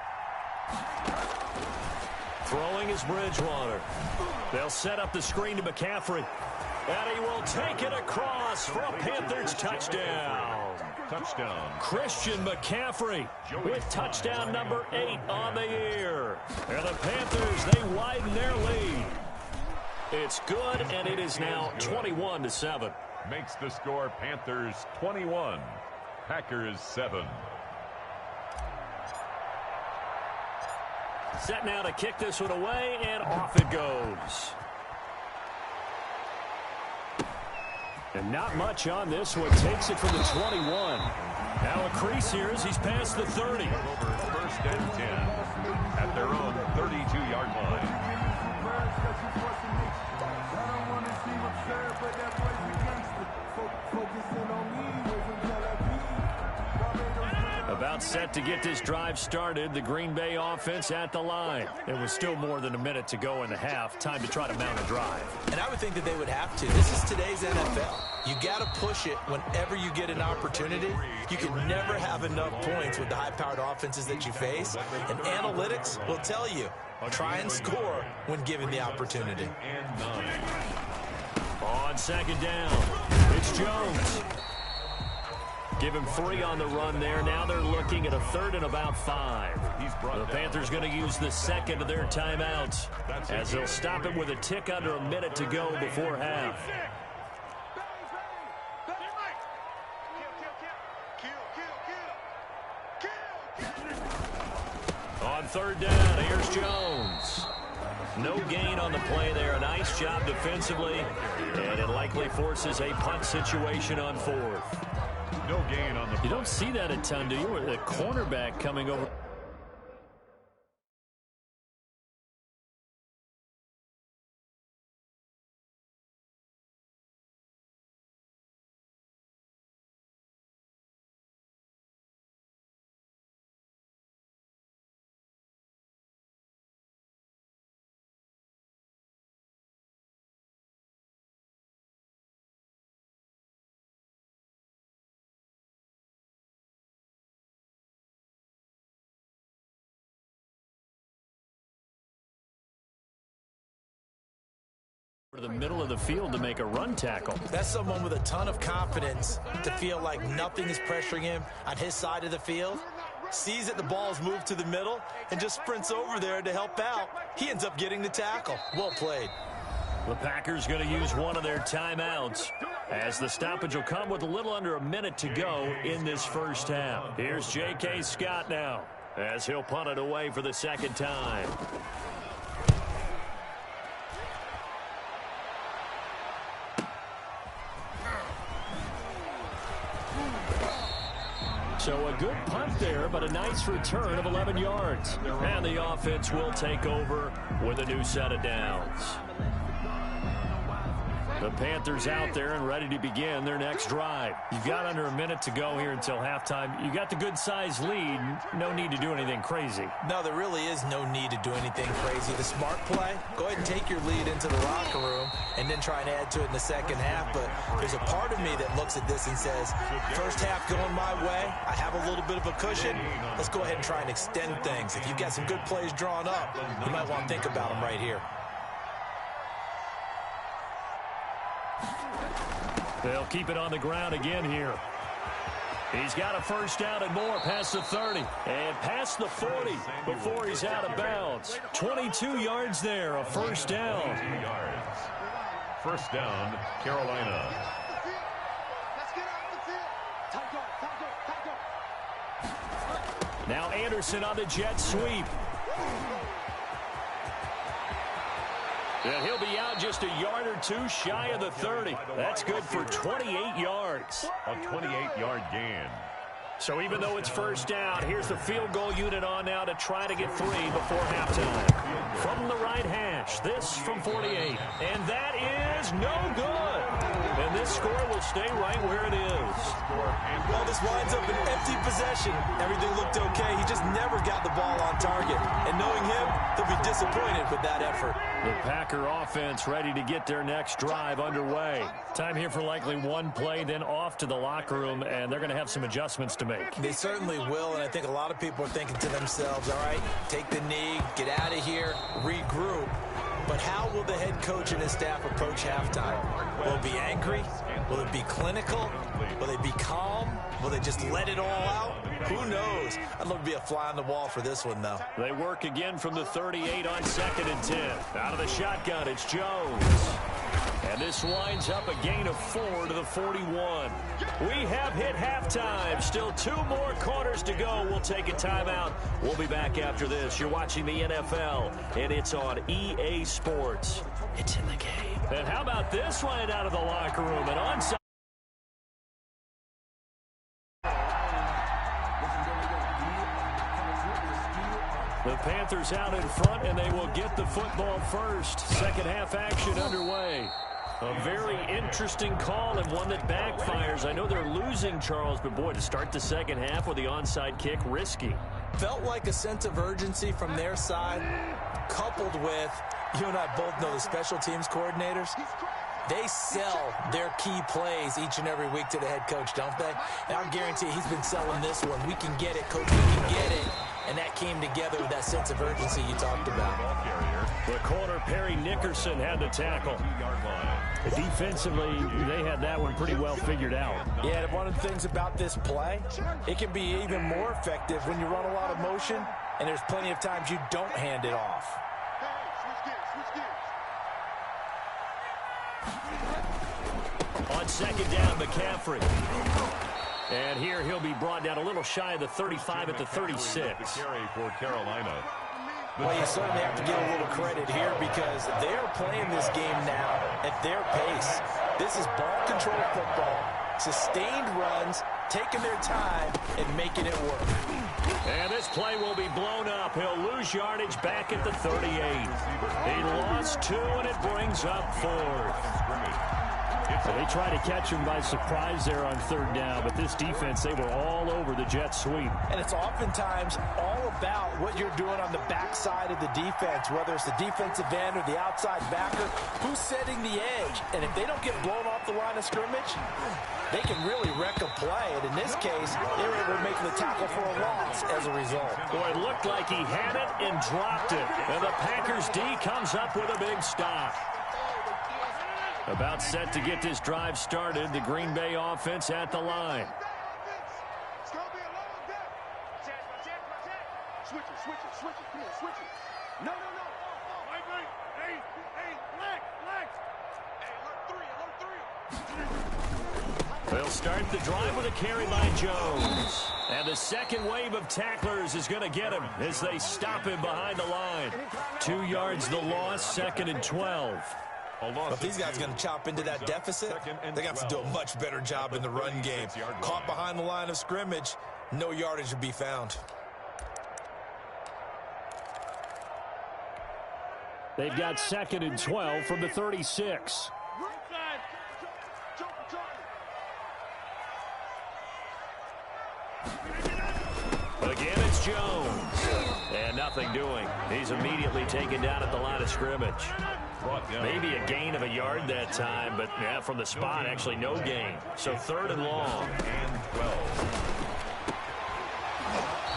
C: Throwing is Bridgewater. They'll set up the screen to McCaffrey. And he will take it across for a Panthers touchdown.
J: Touchdown.
C: Christian McCaffrey with touchdown number 8 on the year. And the Panthers, they widen their lead. It's good, and it is now 21-7.
J: Makes the score Panthers 21, Packers 7.
C: Set now to kick this one away, and off it goes. And not much on this one. Takes it from the 21. Now a crease here as he's past the 30.
J: Over 1st and 10 at their own 32-yard line.
C: About set to get this drive started. The Green Bay offense at the line. It was still more than a minute to go in the half. Time to try to mount a drive.
I: And I would think that they would have to. This is today's NFL. You got to push it whenever you get an opportunity. You can never have enough points with the high-powered offenses that you face. And analytics will tell you, try and score when given the opportunity.
C: On second down, it's Jones. Give him 3 on the run there. Now they're looking at a 3rd and about 5. The Panthers going to use the second of their timeouts as they'll stop it with a tick under a minute to go before half. On 3rd down, here's Jones. No gain on the play there. A nice job defensively, and it likely forces a punt situation on 4th.
J: No gain on the play.
C: You don't see that a ton, do you? The cornerback coming over. To the middle of the field to make a run tackle.
I: That's someone with a ton of confidence to feel like nothing is pressuring him on his side of the field. Sees that the ball's moved to the middle and just sprints over there to help out. He ends up getting the tackle. Well played.
C: The Packers going to use one of their timeouts as the stoppage will come with a little under a minute to go in this first half. Here's J.K. Scott now as he'll punt it away for the second time. So a good punt there, but a nice return of 11 yards. And the offense will take over with a new set of downs. The Panthers out there and ready to begin their next drive. You've got under a minute to go here until halftime. You got the good-sized lead. No need to do anything crazy.
I: No, there really is no need to do anything crazy. The smart play, go ahead and take your lead into the locker room and then try and add to it in the second half. But there's a part of me that looks at this and says, first half going my way, I have a little bit of a cushion. Let's go ahead and try and extend things. If you've got some good plays drawn up, you might want to think about them right here.
C: They'll keep it on the ground again here. He's got a first down and more past the 30 and past the 40 before he's out of bounds. 22 yards there, a first down.
J: 22 yards. First down, Carolina.
C: Now Anderson on the jet sweep. And he'll be out just a yard or two shy of the 30. That's good for 28 yards.
J: A 28-yard gain.
C: So even though it's first down, here's the field goal unit on now to try to get 3 before halftime. From the right hash, this from 48. And that is no good. And this score will stay right where it is.
I: Well, this winds up an empty possession. Everything looked okay. He just never got the ball on target. And knowing him, he'll be disappointed with that effort.
C: The Packer offense ready to get their next drive underway. Time here for likely one play, then off to the locker room, and they're going to have some adjustments to make.
I: They certainly will, and I think a lot of people are thinking to themselves, all right, take the knee, get out of here, regroup. But how will the head coach and his staff approach halftime? Will it be angry? Will it be clinical? Will they be calm? Will they just let it all out? Who knows? I'd love to be a fly on the wall for this one, though.
C: They work again from the 38 on 2nd and 10. Out of the shotgun, it's Jones. And this winds up a gain of 4 to the 41. We have hit halftime. Still 2 more quarters to go. We'll take a timeout. We'll be back after this. You're watching the NFL, and it's on EA Sports. It's in the game. And how about this one out of the locker room? And onside. The Panthers out in front, and they will get the football first. Second half action underway. A very interesting call and one that backfires. I know they're losing, Charles, but boy, to start the second half with the onside kick, risky.
I: Felt like a sense of urgency from their side, coupled with, you and I both know the special teams coordinators. They sell their key plays each and every week to the head coach, don't they? And I guarantee he's been selling this one. We can get it, coach, we can get it. And that came together with that sense of urgency you talked about.
C: The corner, Perry Nickerson, had the tackle. Defensively, they had that one pretty well figured out.
I: Yeah, and one of the things about this play, it can be even more effective when you run a lot of motion, and there's plenty of times you don't hand it off.
C: On second down, McCaffrey. And here he'll be brought down a little shy of the 35 at the 36.
J: Carry for Carolina.
I: Well, you certainly have to give a little credit here because they're playing this game now at their pace. This is ball control football, sustained runs, taking their time, and making it work.
C: And this play will be blown up. He'll lose yardage back at the 38. He lost 2, and it brings up 4th. So they try to catch him by surprise there on 3rd down, but this defense, they were all over the jet sweep.
I: And it's oftentimes all about what you're doing on the backside of the defense, whether it's the defensive end or the outside backer, who's setting the edge. And if they don't get blown off the line of scrimmage, they can really wreck a play. And in this case, they were able to make the tackle for a loss as a result.
C: Boy, it looked like he had it and dropped it. And the Packers D comes up with a big stop. About set to get this drive started. The Green Bay offense at the line.
K: It's going to be a long day. Switch it. Come on, switch it. No. Wait. Hey, legs. Hey, alert 3.
C: They'll start the drive with a carry by Jones. And the second wave of tacklers is going to get him as they stop him behind the line. 2 yards the loss, 2nd and 12.
I: But if these guys are going to chop into that deficit, they're going to have to do a much better job in the run game. Caught behind the line of scrimmage, no yardage to be found.
C: They've got 2nd and 12 from the 36. Again, it's Jones. And nothing doing. He's immediately taken down at the line of scrimmage. Maybe a gain of a yard that time, but yeah, from the spot, actually no gain. So 3rd and long.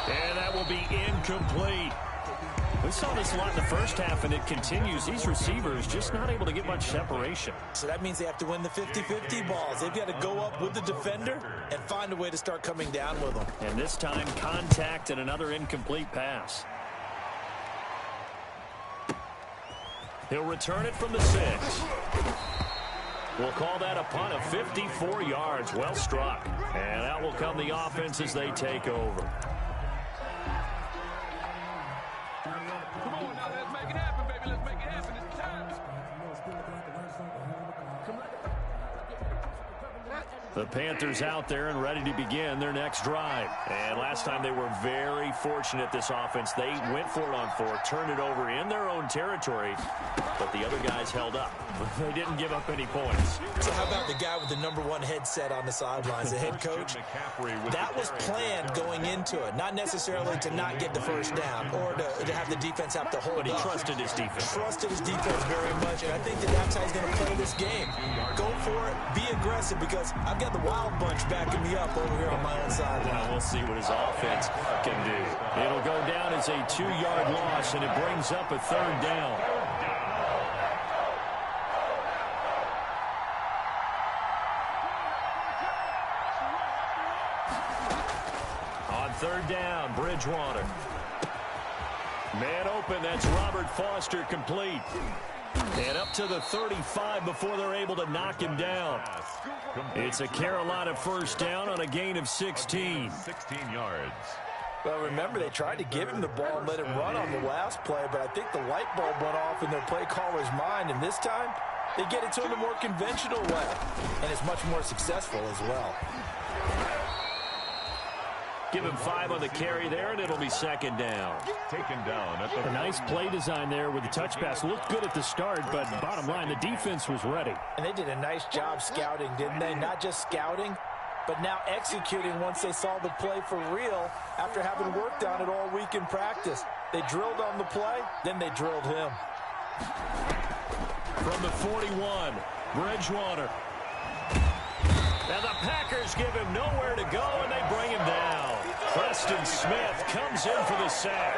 C: And that will be incomplete. We saw this a lot in the first half, and it continues. These receivers just not able to get much separation.
I: So that means they have to win the 50-50 balls. They've got to go up with the defender and find a way to start coming down with them.
C: And this time, contact and another incomplete pass. He'll return it from the 6. We'll call that a punt of 54 yards. Well struck. And out will come the offense as they take over. The Panthers out there and ready to begin their next drive. And last time they were very fortunate, this offense. They went for it on 4, turned it over in their own territory, but the other guys held up. They didn't give up any points.
I: So how about the guy with the #1 headset on the sidelines, the head coach? That was planned going into it, not necessarily to not get the first down or to have the defense have to hold up.
C: But he trusted his defense.
I: Trusted his defense very much, and I think that's how he's going to play this game. Go for it, be aggressive, because I've got the Wild Bunch backing me up over here on my own sideline.
C: Well, we'll see what his offense can do. It'll go down as a 2-yard loss, and it brings up a 3rd down. On 3rd down, Bridgewater. Man open, that's Robert Foster complete. And up to the 35 before they're able to knock him down. It's a Carolina first down on a gain of 16.
J: 16 yards.
I: Well, remember, they tried to give him the ball and let him run on the last play, but I think the light bulb went off in their play caller's mind, and this time they get it to him a more conventional way, and it's much more successful as well.
C: Give him 5 on the carry there, and it'll be 2nd down.
J: Taken down at the
C: A nice play design there with the touch pass. Looked good at the start, but bottom line, the defense was ready.
I: And they did a nice job scouting, didn't they? Not just scouting, but now executing once they saw the play for real after having worked on it all week in practice. They drilled on the play, then they drilled him.
C: From the 41, Bridgewater. And the Packers give him nowhere to go, and they bring him down. Preston Smith comes in for the sack.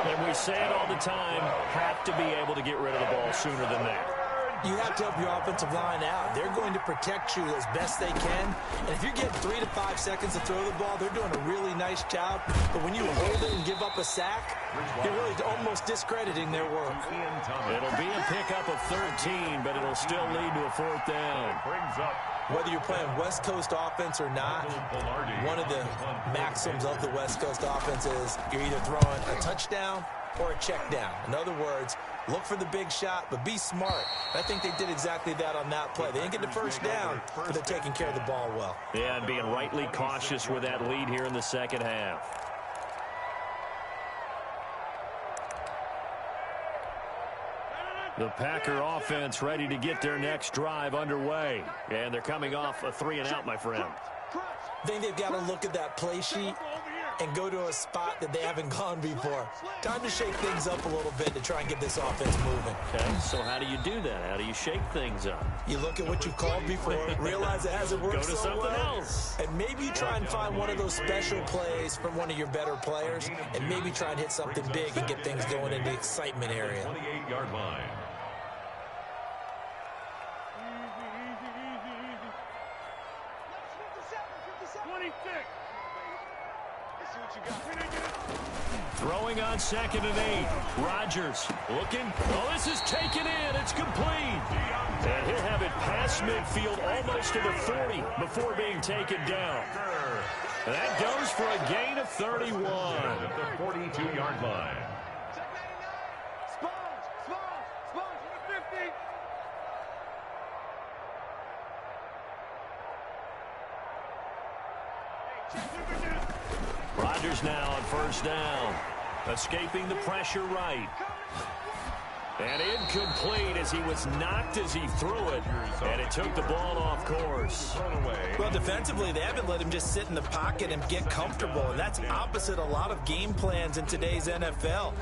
C: And we say it all the time, have to be able to get rid of the ball sooner than that.
I: You have to help your offensive line out. They're going to protect you as best they can. And if you're getting 3 to 5 seconds to throw the ball, they're doing a really nice job. But when you hold it and give up a sack, you're really almost discrediting their work.
C: It'll be a pickup of 13, but it'll still lead to a 4th down.
I: Whether you're playing West Coast offense or not, one of the maxims of the West Coast offense is you're either throwing a touchdown or a check down. In other words, look for the big shot, but be smart. I think they did exactly that on that play. They didn't get the first down, but they're taking care of the ball well.
C: Yeah, and being rightly cautious with that lead here in the 2nd half. The Packer offense ready to get their next drive underway. And they're coming off a 3-and-out, my friend.
I: I think they've got to look at that play sheet and go to a spot that they haven't gone before. Time to shake things up a little bit to try and get this offense moving.
C: Okay, so how do you do that? How do you shake things up?
I: You look at what you've called before, realize it hasn't worked
C: so
I: so
C: well,
I: else. And maybe you try and find one of those special plays from one of your better players, and maybe try and hit something big and get things going in the excitement area.
J: 28-yard line.
C: Throwing on 2nd and 8. Rodgers looking. Oh, this is taken in. It's complete. And he'll have it past midfield almost to the 40 before being taken down. And that goes for a gain of 31.
J: At the 42-yard line.
C: Rodgers now on 1st down. Escaping the pressure right. And incomplete as he was knocked as he threw it. And it took the ball off course.
I: Well, defensively, they haven't let him just sit in the pocket and get comfortable. And that's opposite a lot of game plans in today's NFL.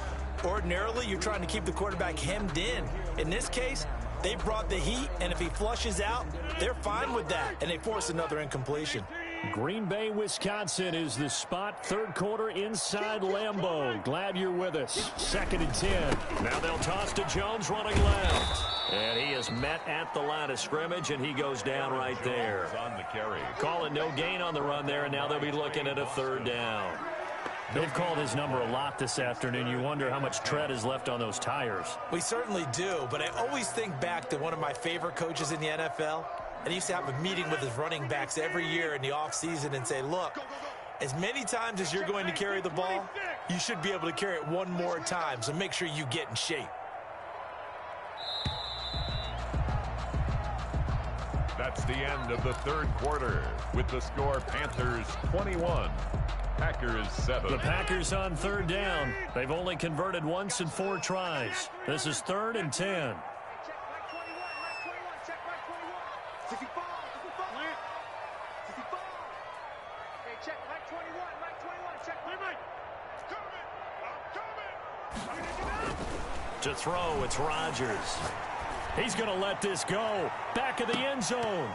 I: Ordinarily, you're trying to keep the quarterback hemmed in. In this case, they brought the heat, and if he flushes out, they're fine with that. And they force another incompletion.
C: Green Bay, Wisconsin is the spot. Third quarter inside Lambeau. Glad you're with us. 2nd and 10. Now they'll toss to Jones running left. And he is met at the line of scrimmage, and he goes down right there.
J: On the carry.
C: Calling no gain on the run there, and now they'll be looking at a 3rd down. They've called his number a lot this afternoon. You wonder how much tread is left on those tires.
I: We certainly do, but I always think back to one of my favorite coaches in the NFL. And he used to have a meeting with his running backs every year in the offseason and say, look, as many times as you're going to carry the ball, you should be able to carry it one more time, so make sure you get in shape.
J: That's the end of the 3rd quarter with the score Panthers 21. Packers 7.
C: The Packers on 3rd down. They've only converted once in 4 tries. This is 3rd and 10. To throw, it's Rodgers. He's going to let this go. Back of the end zone.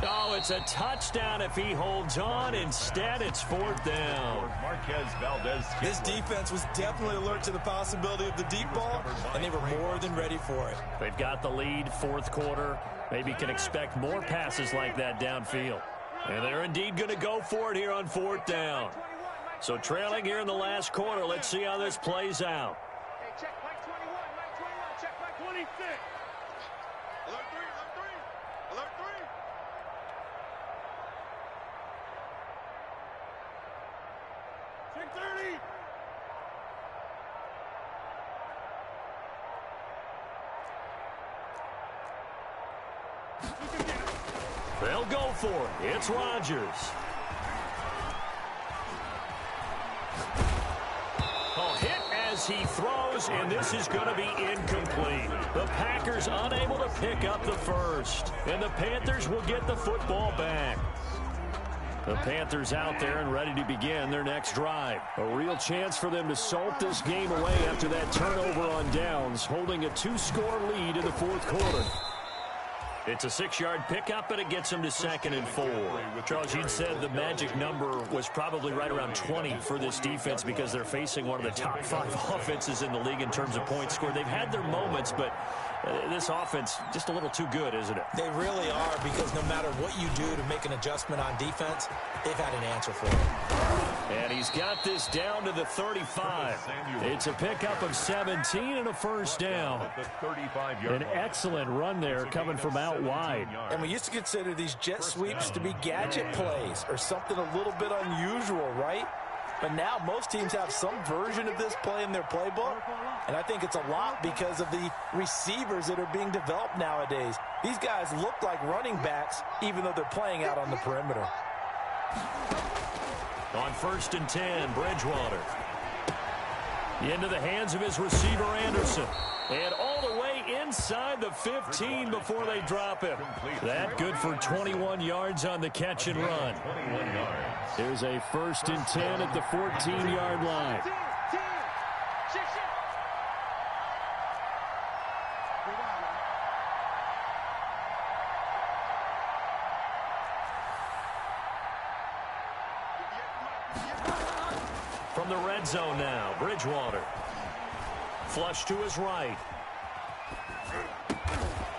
C: Oh, it's a touchdown if he holds on. Instead, it's 4th down.
J: Marquez Valdez.
I: This defense was definitely alert to the possibility of the deep ball, and they were more than ready for it.
C: They've got the lead, 4th quarter. Maybe can expect more passes like that downfield. And they're indeed going to go for it here on 4th down. So trailing here in the last quarter, let's see how this plays out.
K: Check Mike 21, Mike 21, check Mike 26. Alert 3, alert 3, alert 3. Check 30.
C: They'll go for it. It's Rodgers. Hit as he throws, and this is going to be incomplete. The Packers unable to pick up the first, and the Panthers will get the football back. The Panthers out there and ready to begin their next drive. A real chance for them to salt this game away after that turnover on downs, holding a 2-score lead in the 4th quarter. It's a 6-yard pickup, and it gets them to 2nd and 4. Charles, you'd said the magic number was probably right around 20 for this defense because they're facing one of the top 5 offenses in the league in terms of points scored. They've had their moments, but this offense just a little too good, isn't it?
I: They really are, because no matter what you do to make an adjustment on defense, they've had an answer for it.
C: And he's got this down to the 35. It's a pickup of 17 and a 1st down. An excellent run there coming from out wide.
I: And we used to consider these jet sweeps to be gadget plays or something a little bit unusual, right? But now most teams have some version of this play in their playbook, and I think it's a lot because of the receivers that are being developed nowadays. These guys look like running backs even though they're playing out on the perimeter.
C: On 1st and 10, Bridgewater. Into the hands of his receiver, Anderson. And all the way inside the 15 before they drop him. That good for 21 yards on the catch and run. Here's a 1st and 10 at the 14-yard line. From the red zone now, Bridgewater. Flush to his right.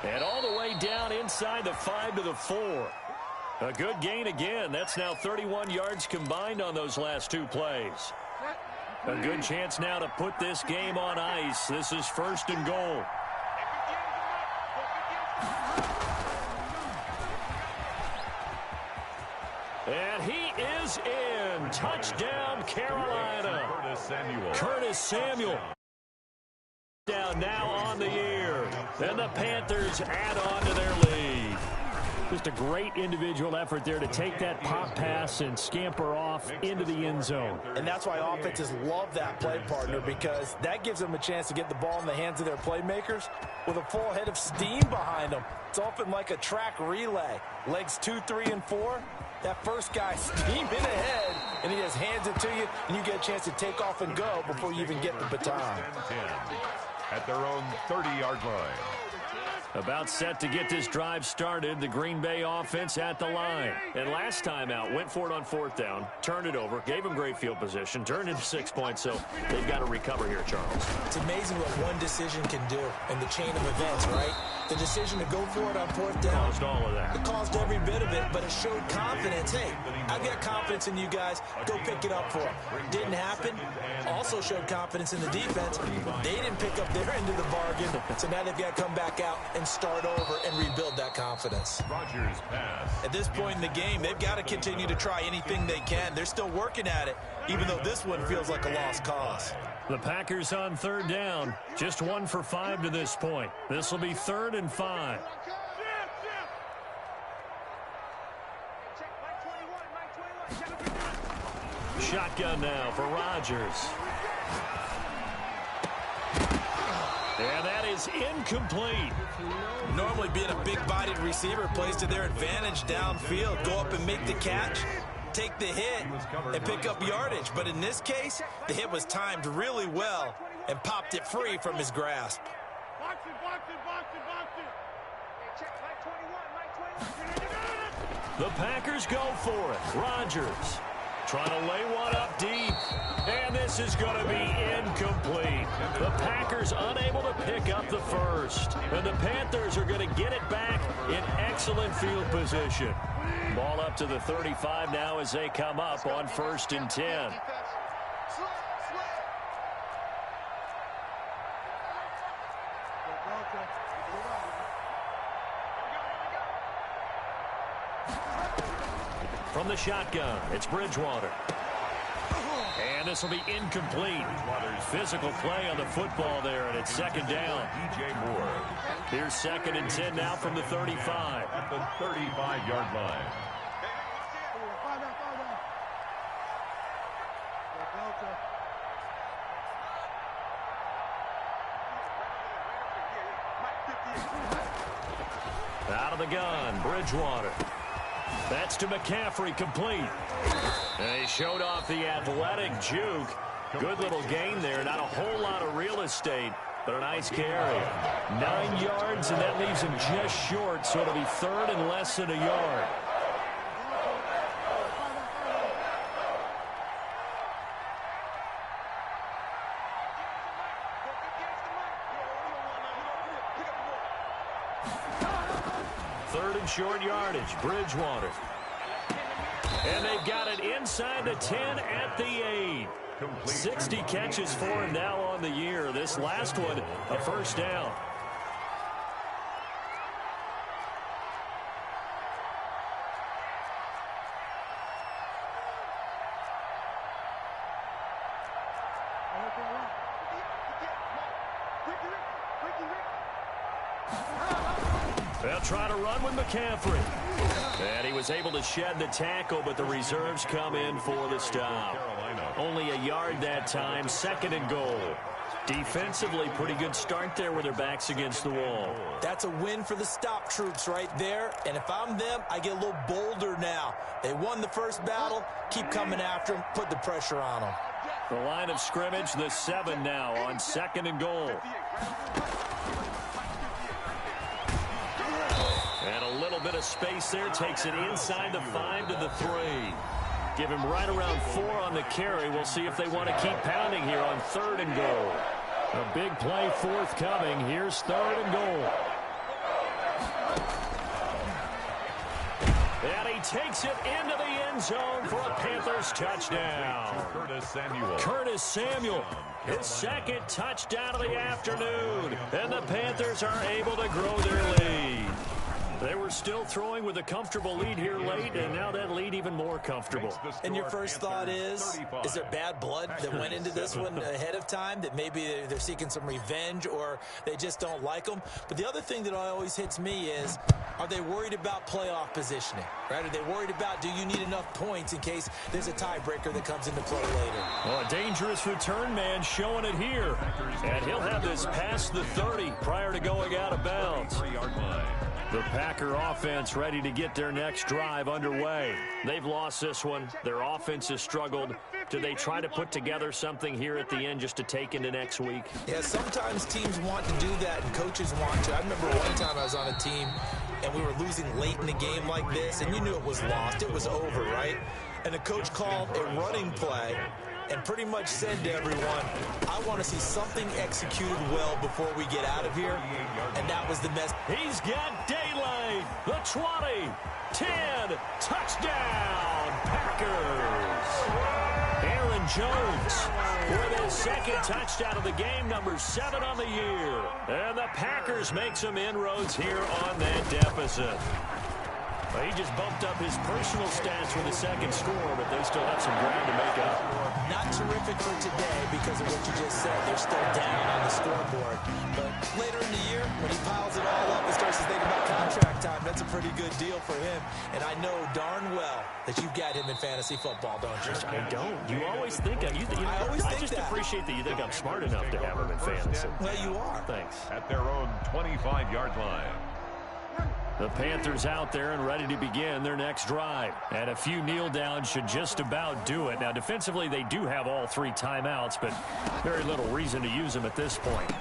C: And all the way down inside the 5 to the 4. A good gain again. That's now 31 yards combined on those last 2 plays. A good chance now to put this game on ice. This is 1st and goal. And he is in. Touchdown, Carolina. Curtis Samuel. Down now on the year. And the Panthers add on to their lead. Just a great individual effort there to take that pop pass and scamper off into the end zone.
I: And that's why offenses love that play partner, because that gives them a chance to get the ball in the hands of their playmakers with a full head of steam behind them. It's often like a track relay. Legs 2, 3, and 4. That first guy steaming ahead, and he just hands it to you, and you get a chance to take off and go before you even get the baton.
J: At their own 30-yard line.
C: About set to get this drive started, the Green Bay offense at the line. And last time out, went for it on 4th down, turned it over, gave them great field position, turned into 6 points, so they've got to recover here, Charles.
I: It's amazing what one decision can do in the chain of events, right? The decision to go for it on 4th down.
C: Caused all of that.
I: It caused every bit of it, but it showed confidence. Hey, I've got confidence in you guys. Go pick it up for them. Didn't happen. Also showed confidence in the defense. They didn't pick up their end of the bargain, so now they've got to come back out and start over and rebuild that confidence.
J: Rodgers pass.
I: At this point in the game, they've got to continue to try anything they can. They're still working at it, even though this one feels like a lost cause.
C: The Packers on 3rd down. Just 1 for 5 to this point. This will be 3rd and 5. Shotgun now for Rodgers. And that is incomplete.
I: Normally being a big-bodied receiver plays to their advantage downfield. Go up and make the catch, take the hit, and pick up yardage. But in this case, the hit was timed really well and popped it free from his grasp.
C: The Packers go for it. Rodgers trying to lay one up deep. And this is going to be incomplete. The Packers unable to pick up the first. And the Panthers are going to get it back in excellent field position. Ball up to the 35 now as they come up on 1st and 10. From the shotgun, it's Bridgewater. And this will be incomplete. Physical play on the football there, and it's 2nd down.
J: DJ Moore.
C: Here's 2nd and 10 now from the 35.
J: At the 35-yard line.
C: Out of the gun, Bridgewater. That's to McCaffrey, complete. And he showed off the athletic juke. Good little gain there. Not a whole lot of real estate, but a nice carry. 9 yards, and that leaves him just short, so it'll be 3rd and less than a yard. Short yardage, Bridgewater. And they've got it inside the 10 at the 8. 60 catches for him now on the year. This last one, a 1st down. They'll try to run with McCaffrey. And he was able to shed the tackle, but the reserves come in for the stop. Only a yard that time, 2nd and goal. Defensively, pretty good start there with their backs against the wall.
I: That's a win for the stop troops right there. And if I'm them, I get a little bolder now. They won the first battle. Keep coming after them. Put the pressure on them.
C: The line of scrimmage, the 7 now on 2nd and goal. And a little bit of space there. Takes it inside the 5 to the 3. Give him right around 4 on the carry. We'll see if they want to keep pounding here on 3rd and goal. A big play forthcoming. Here's 3rd and goal. And he takes it into the end zone for a Panthers touchdown. Curtis Samuel, his 2nd touchdown of the afternoon. And the Panthers are able to grow their lead. They were still throwing with a comfortable lead here late, and now that lead even more comfortable.
I: And your first thought is there bad blood that went into this one ahead of time, that maybe they're seeking some revenge or they just don't like them? But the other thing that always hits me is, are they worried about playoff positioning? Right? Are they worried about, do you need enough points in case there's a tiebreaker that comes into play later?
C: Well, a dangerous return man showing it here. And he'll have this past the 30 prior to going out of bounds. The Packer offense ready to get their next drive underway. They've lost this one. Their offense has struggled. Do they try to put together something here at the end just to take into next week?
I: Yeah, sometimes teams want to do that and coaches want to. I remember one time I was on a team and we were losing late in the game like this, and you knew it was lost. It was over, right? And the coach called a running play and pretty much said to everyone, I want to see something executed well before we get out of here. And that was the mess.
C: He's got daylight. The 20, 10, touchdown, Packers. Aaron Jones with his second touchdown of the game, number 7 on the year. And the Packers make some inroads here on that deficit. Well, he just bumped up his personal stats with a second score, but they still have some ground to make up.
I: Not terrific for today because of what you just said. They're still down on the scoreboard. But later in the year, when he piles it all up and starts to think about contract time, that's a pretty good deal for him. And I know darn well that you've got him in fantasy football, don't you?
C: I don't. You always think I just appreciate that you think I'm smart enough to have him in fantasy.
I: Well, you are.
C: Thanks.
J: At their own 25-yard line.
C: The Panthers out there and ready to begin their next drive. And a few kneel downs should just about do it. Now, defensively, they do have all 3 timeouts, but very little reason to use them at this point.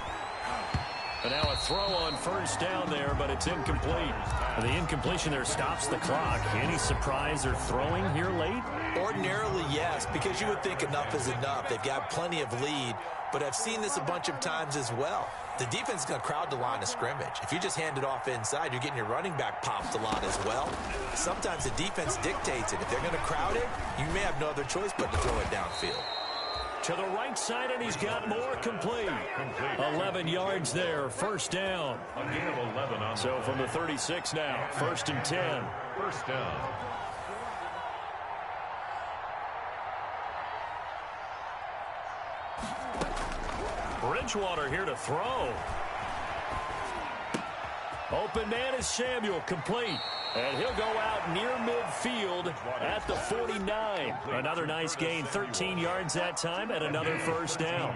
C: And now a throw on first down there, but it's incomplete. The incompletion there stops the clock. Any surprise they're throwing here late?
I: Ordinarily, yes, because you would think enough is enough. They've got plenty of lead, but I've seen this a bunch of times as well. The defense is going to crowd the line of scrimmage. If you just hand it off inside, you're getting your running back popped a lot as well. Sometimes the defense dictates it. If they're going to crowd it, you may have no other choice but to throw it downfield.
C: To the right side, and he's got more complete. 11 yards there, first down.
J: A gain of 11 on
C: so from the 36 now, 1st and 10.
J: First down.
C: Bridgewater here to throw. Open man is Samuel, complete. And he'll go out near midfield at the 49. Another nice gain, 13 yards that time, and another first down.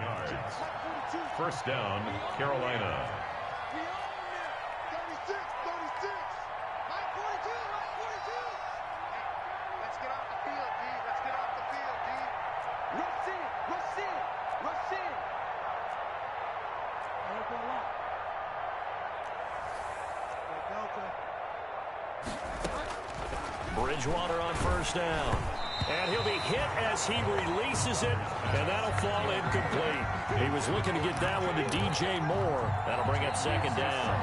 J: First down, Carolina.
C: Bridgewater on first down. And he'll be hit as he releases it, and that'll fall incomplete. He was looking to get that one to DJ Moore. That'll bring up second down.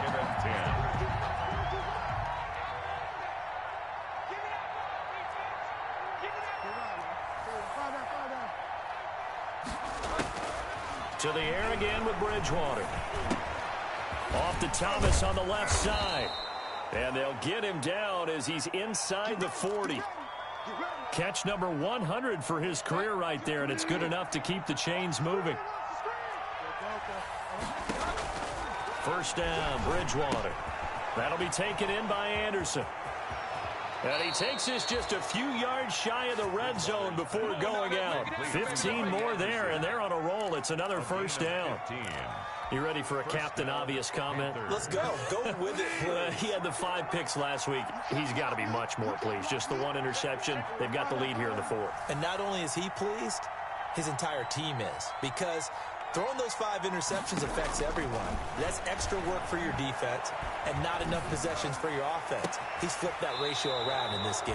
C: To the air again with Bridgewater. Off to Thomas on the left side. And they'll get him down as he's inside the 40. Catch number 100 for his career right there, and it's good enough to keep the chains moving. First down, Bridgewater. That'll be taken in by Anderson. And he takes this just a few yards shy of the red zone before going out. 15 more there, and they're on a roll. It's another first down. You ready for a Captain Obvious comment?
I: Let's go. Go with it.
C: He had the 5 picks last week. He's got to be much more pleased. Just the 1 interception. They've got the lead here in the 4th.
I: And not only is he pleased, his entire team is. Because throwing those 5 interceptions affects everyone. That's extra work for your defense and not enough possessions for your offense. He's flipped that ratio around in this game.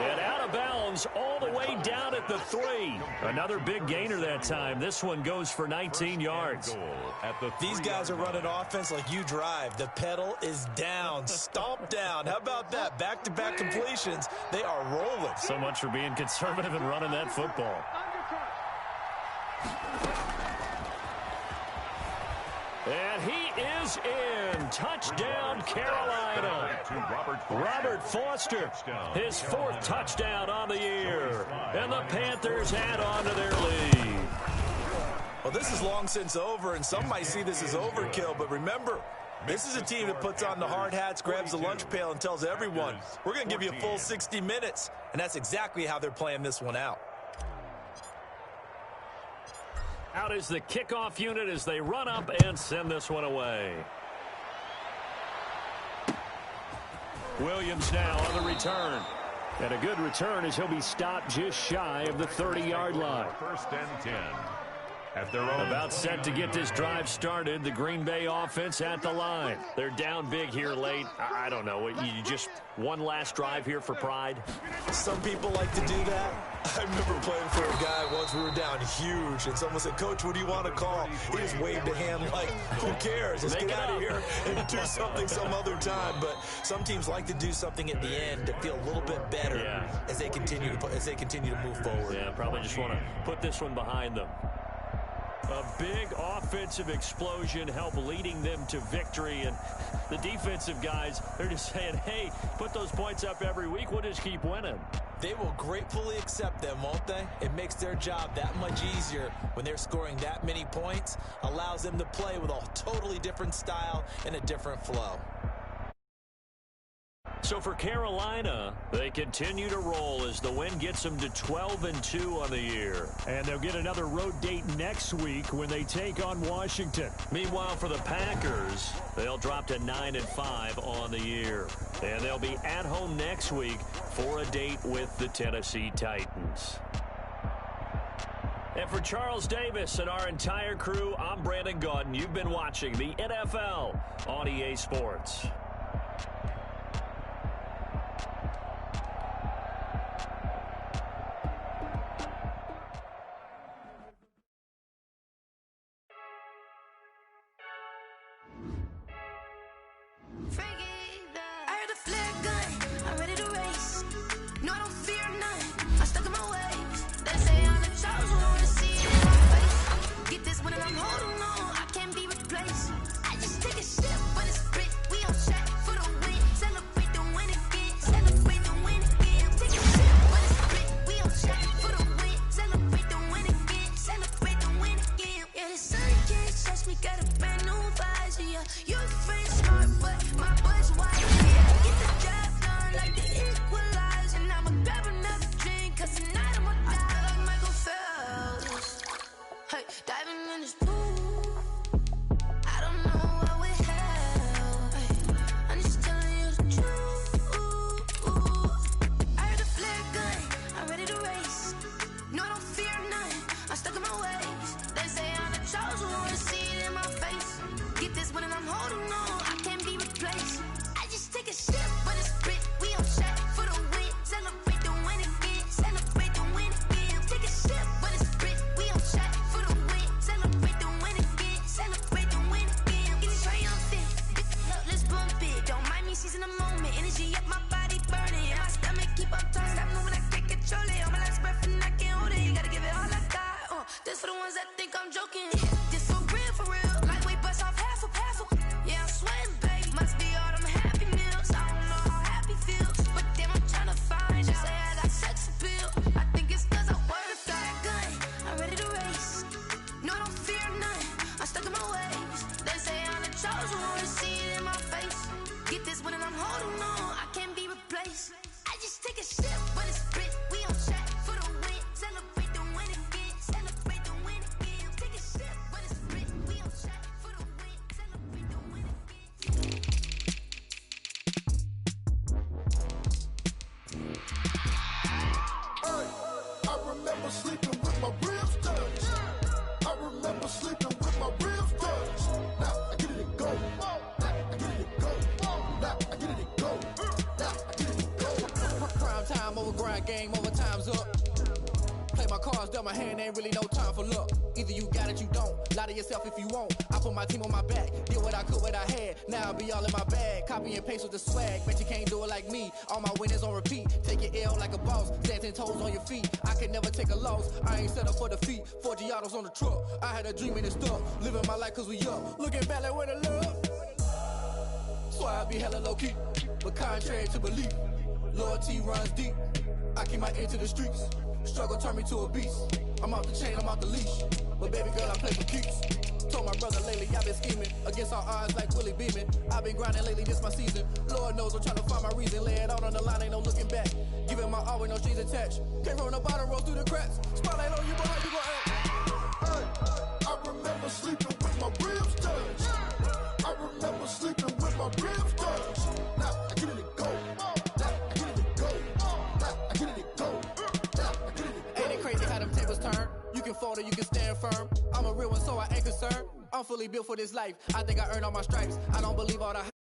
C: And out of bounds all the way down at the 3. Another big gainer that time. This one goes for 19 yards.
I: These guys are running offense like you drive. The pedal is down, stomped down. How about that? Back-to-back completions. They are rolling.
C: So much for being conservative and running that football. And he is in. Touchdown, Carolina. Robert Foster, his 4th touchdown on the year. And the Panthers add on to their lead.
I: Well, this is long since over, and some might see this as overkill, but remember, this is a team that puts on the hard hats, grabs the lunch pail, and tells everyone, we're going to give you a full 60 minutes. And that's exactly how they're playing this one out.
C: Out is the kickoff unit as they run up and send this one away. Williams now on the return. And a good return as he'll be stopped just shy of the 30-yard line.
J: 1st and 10. At their own
C: about set to get this drive started, the Green Bay offense at the line. They're down big here late. I don't know. You just one last drive here for pride?
I: Some people like to do that. I remember playing for a guy once. We were down huge, and someone said, "Coach, what do you want to call?" He just waved a hand like, who cares? Just get out of here and do something some other time. But some teams like to do something at the end to feel a little bit better as they continue to move forward.
C: Yeah, probably just want to put this one behind them. A big offensive explosion helped leading them to victory. And the defensive guys, they're just saying, hey, put those points up every week. We'll just keep winning.
I: They will gratefully accept them, won't they? It makes their job that much easier when they're scoring that many points. Allows them to play with a totally different style and a different flow.
C: So for Carolina, they continue to roll as the win gets them to 12-2 on the year. And they'll get another road date next week when they take on Washington. Meanwhile, for the Packers, they'll drop to 9-5 on the year. And they'll be at home next week for a date with the Tennessee Titans. And for Charles Davis and our entire crew, I'm Brandon Gaudin. You've been watching the NFL on EA Sports.
L: Game over, time's up. Play my cards, dealt my hand, ain't really no time for luck. Either you got it, you don't. Lie to yourself if you won't. I put my team on my back, did what I could, what I had. Now I'll be all in my bag. Copy and paste with the swag. Bet you can't do it like me. All my winners on repeat. Take your L like a boss. Stand 10 toes on your feet. I can never take a loss. I ain't set up for defeat. 4 Giottos on the truck. I had a dream and it's stuck. Living my life cause we up. Looking back like where the love. So I be hella low key. But contrary to belief, loyalty runs deep. I keep my ear to the streets. Struggle turned me to a beast. I'm off the chain, I'm off the leash. But baby girl, I play for keeps. Told my brother lately, I've been scheming. Against all odds like Willie Beeman. I've been grinding lately, this my season. Lord knows I'm trying to find my reason. Lay it out on the line, ain't no looking back. Giving my all with no strings attached. Came from the bottom, roll through the cracks. Spotlight on you, boy, how you gon' act?
G: I remember sleeping with my ribs touched. I remember sleeping with my ribs touched. Now I get it go.
L: turn. You can fold or you can stand firm. I'm a real one, so I ain't concerned. I'm fully built for this life. I think I earned all my stripes. I don't believe all the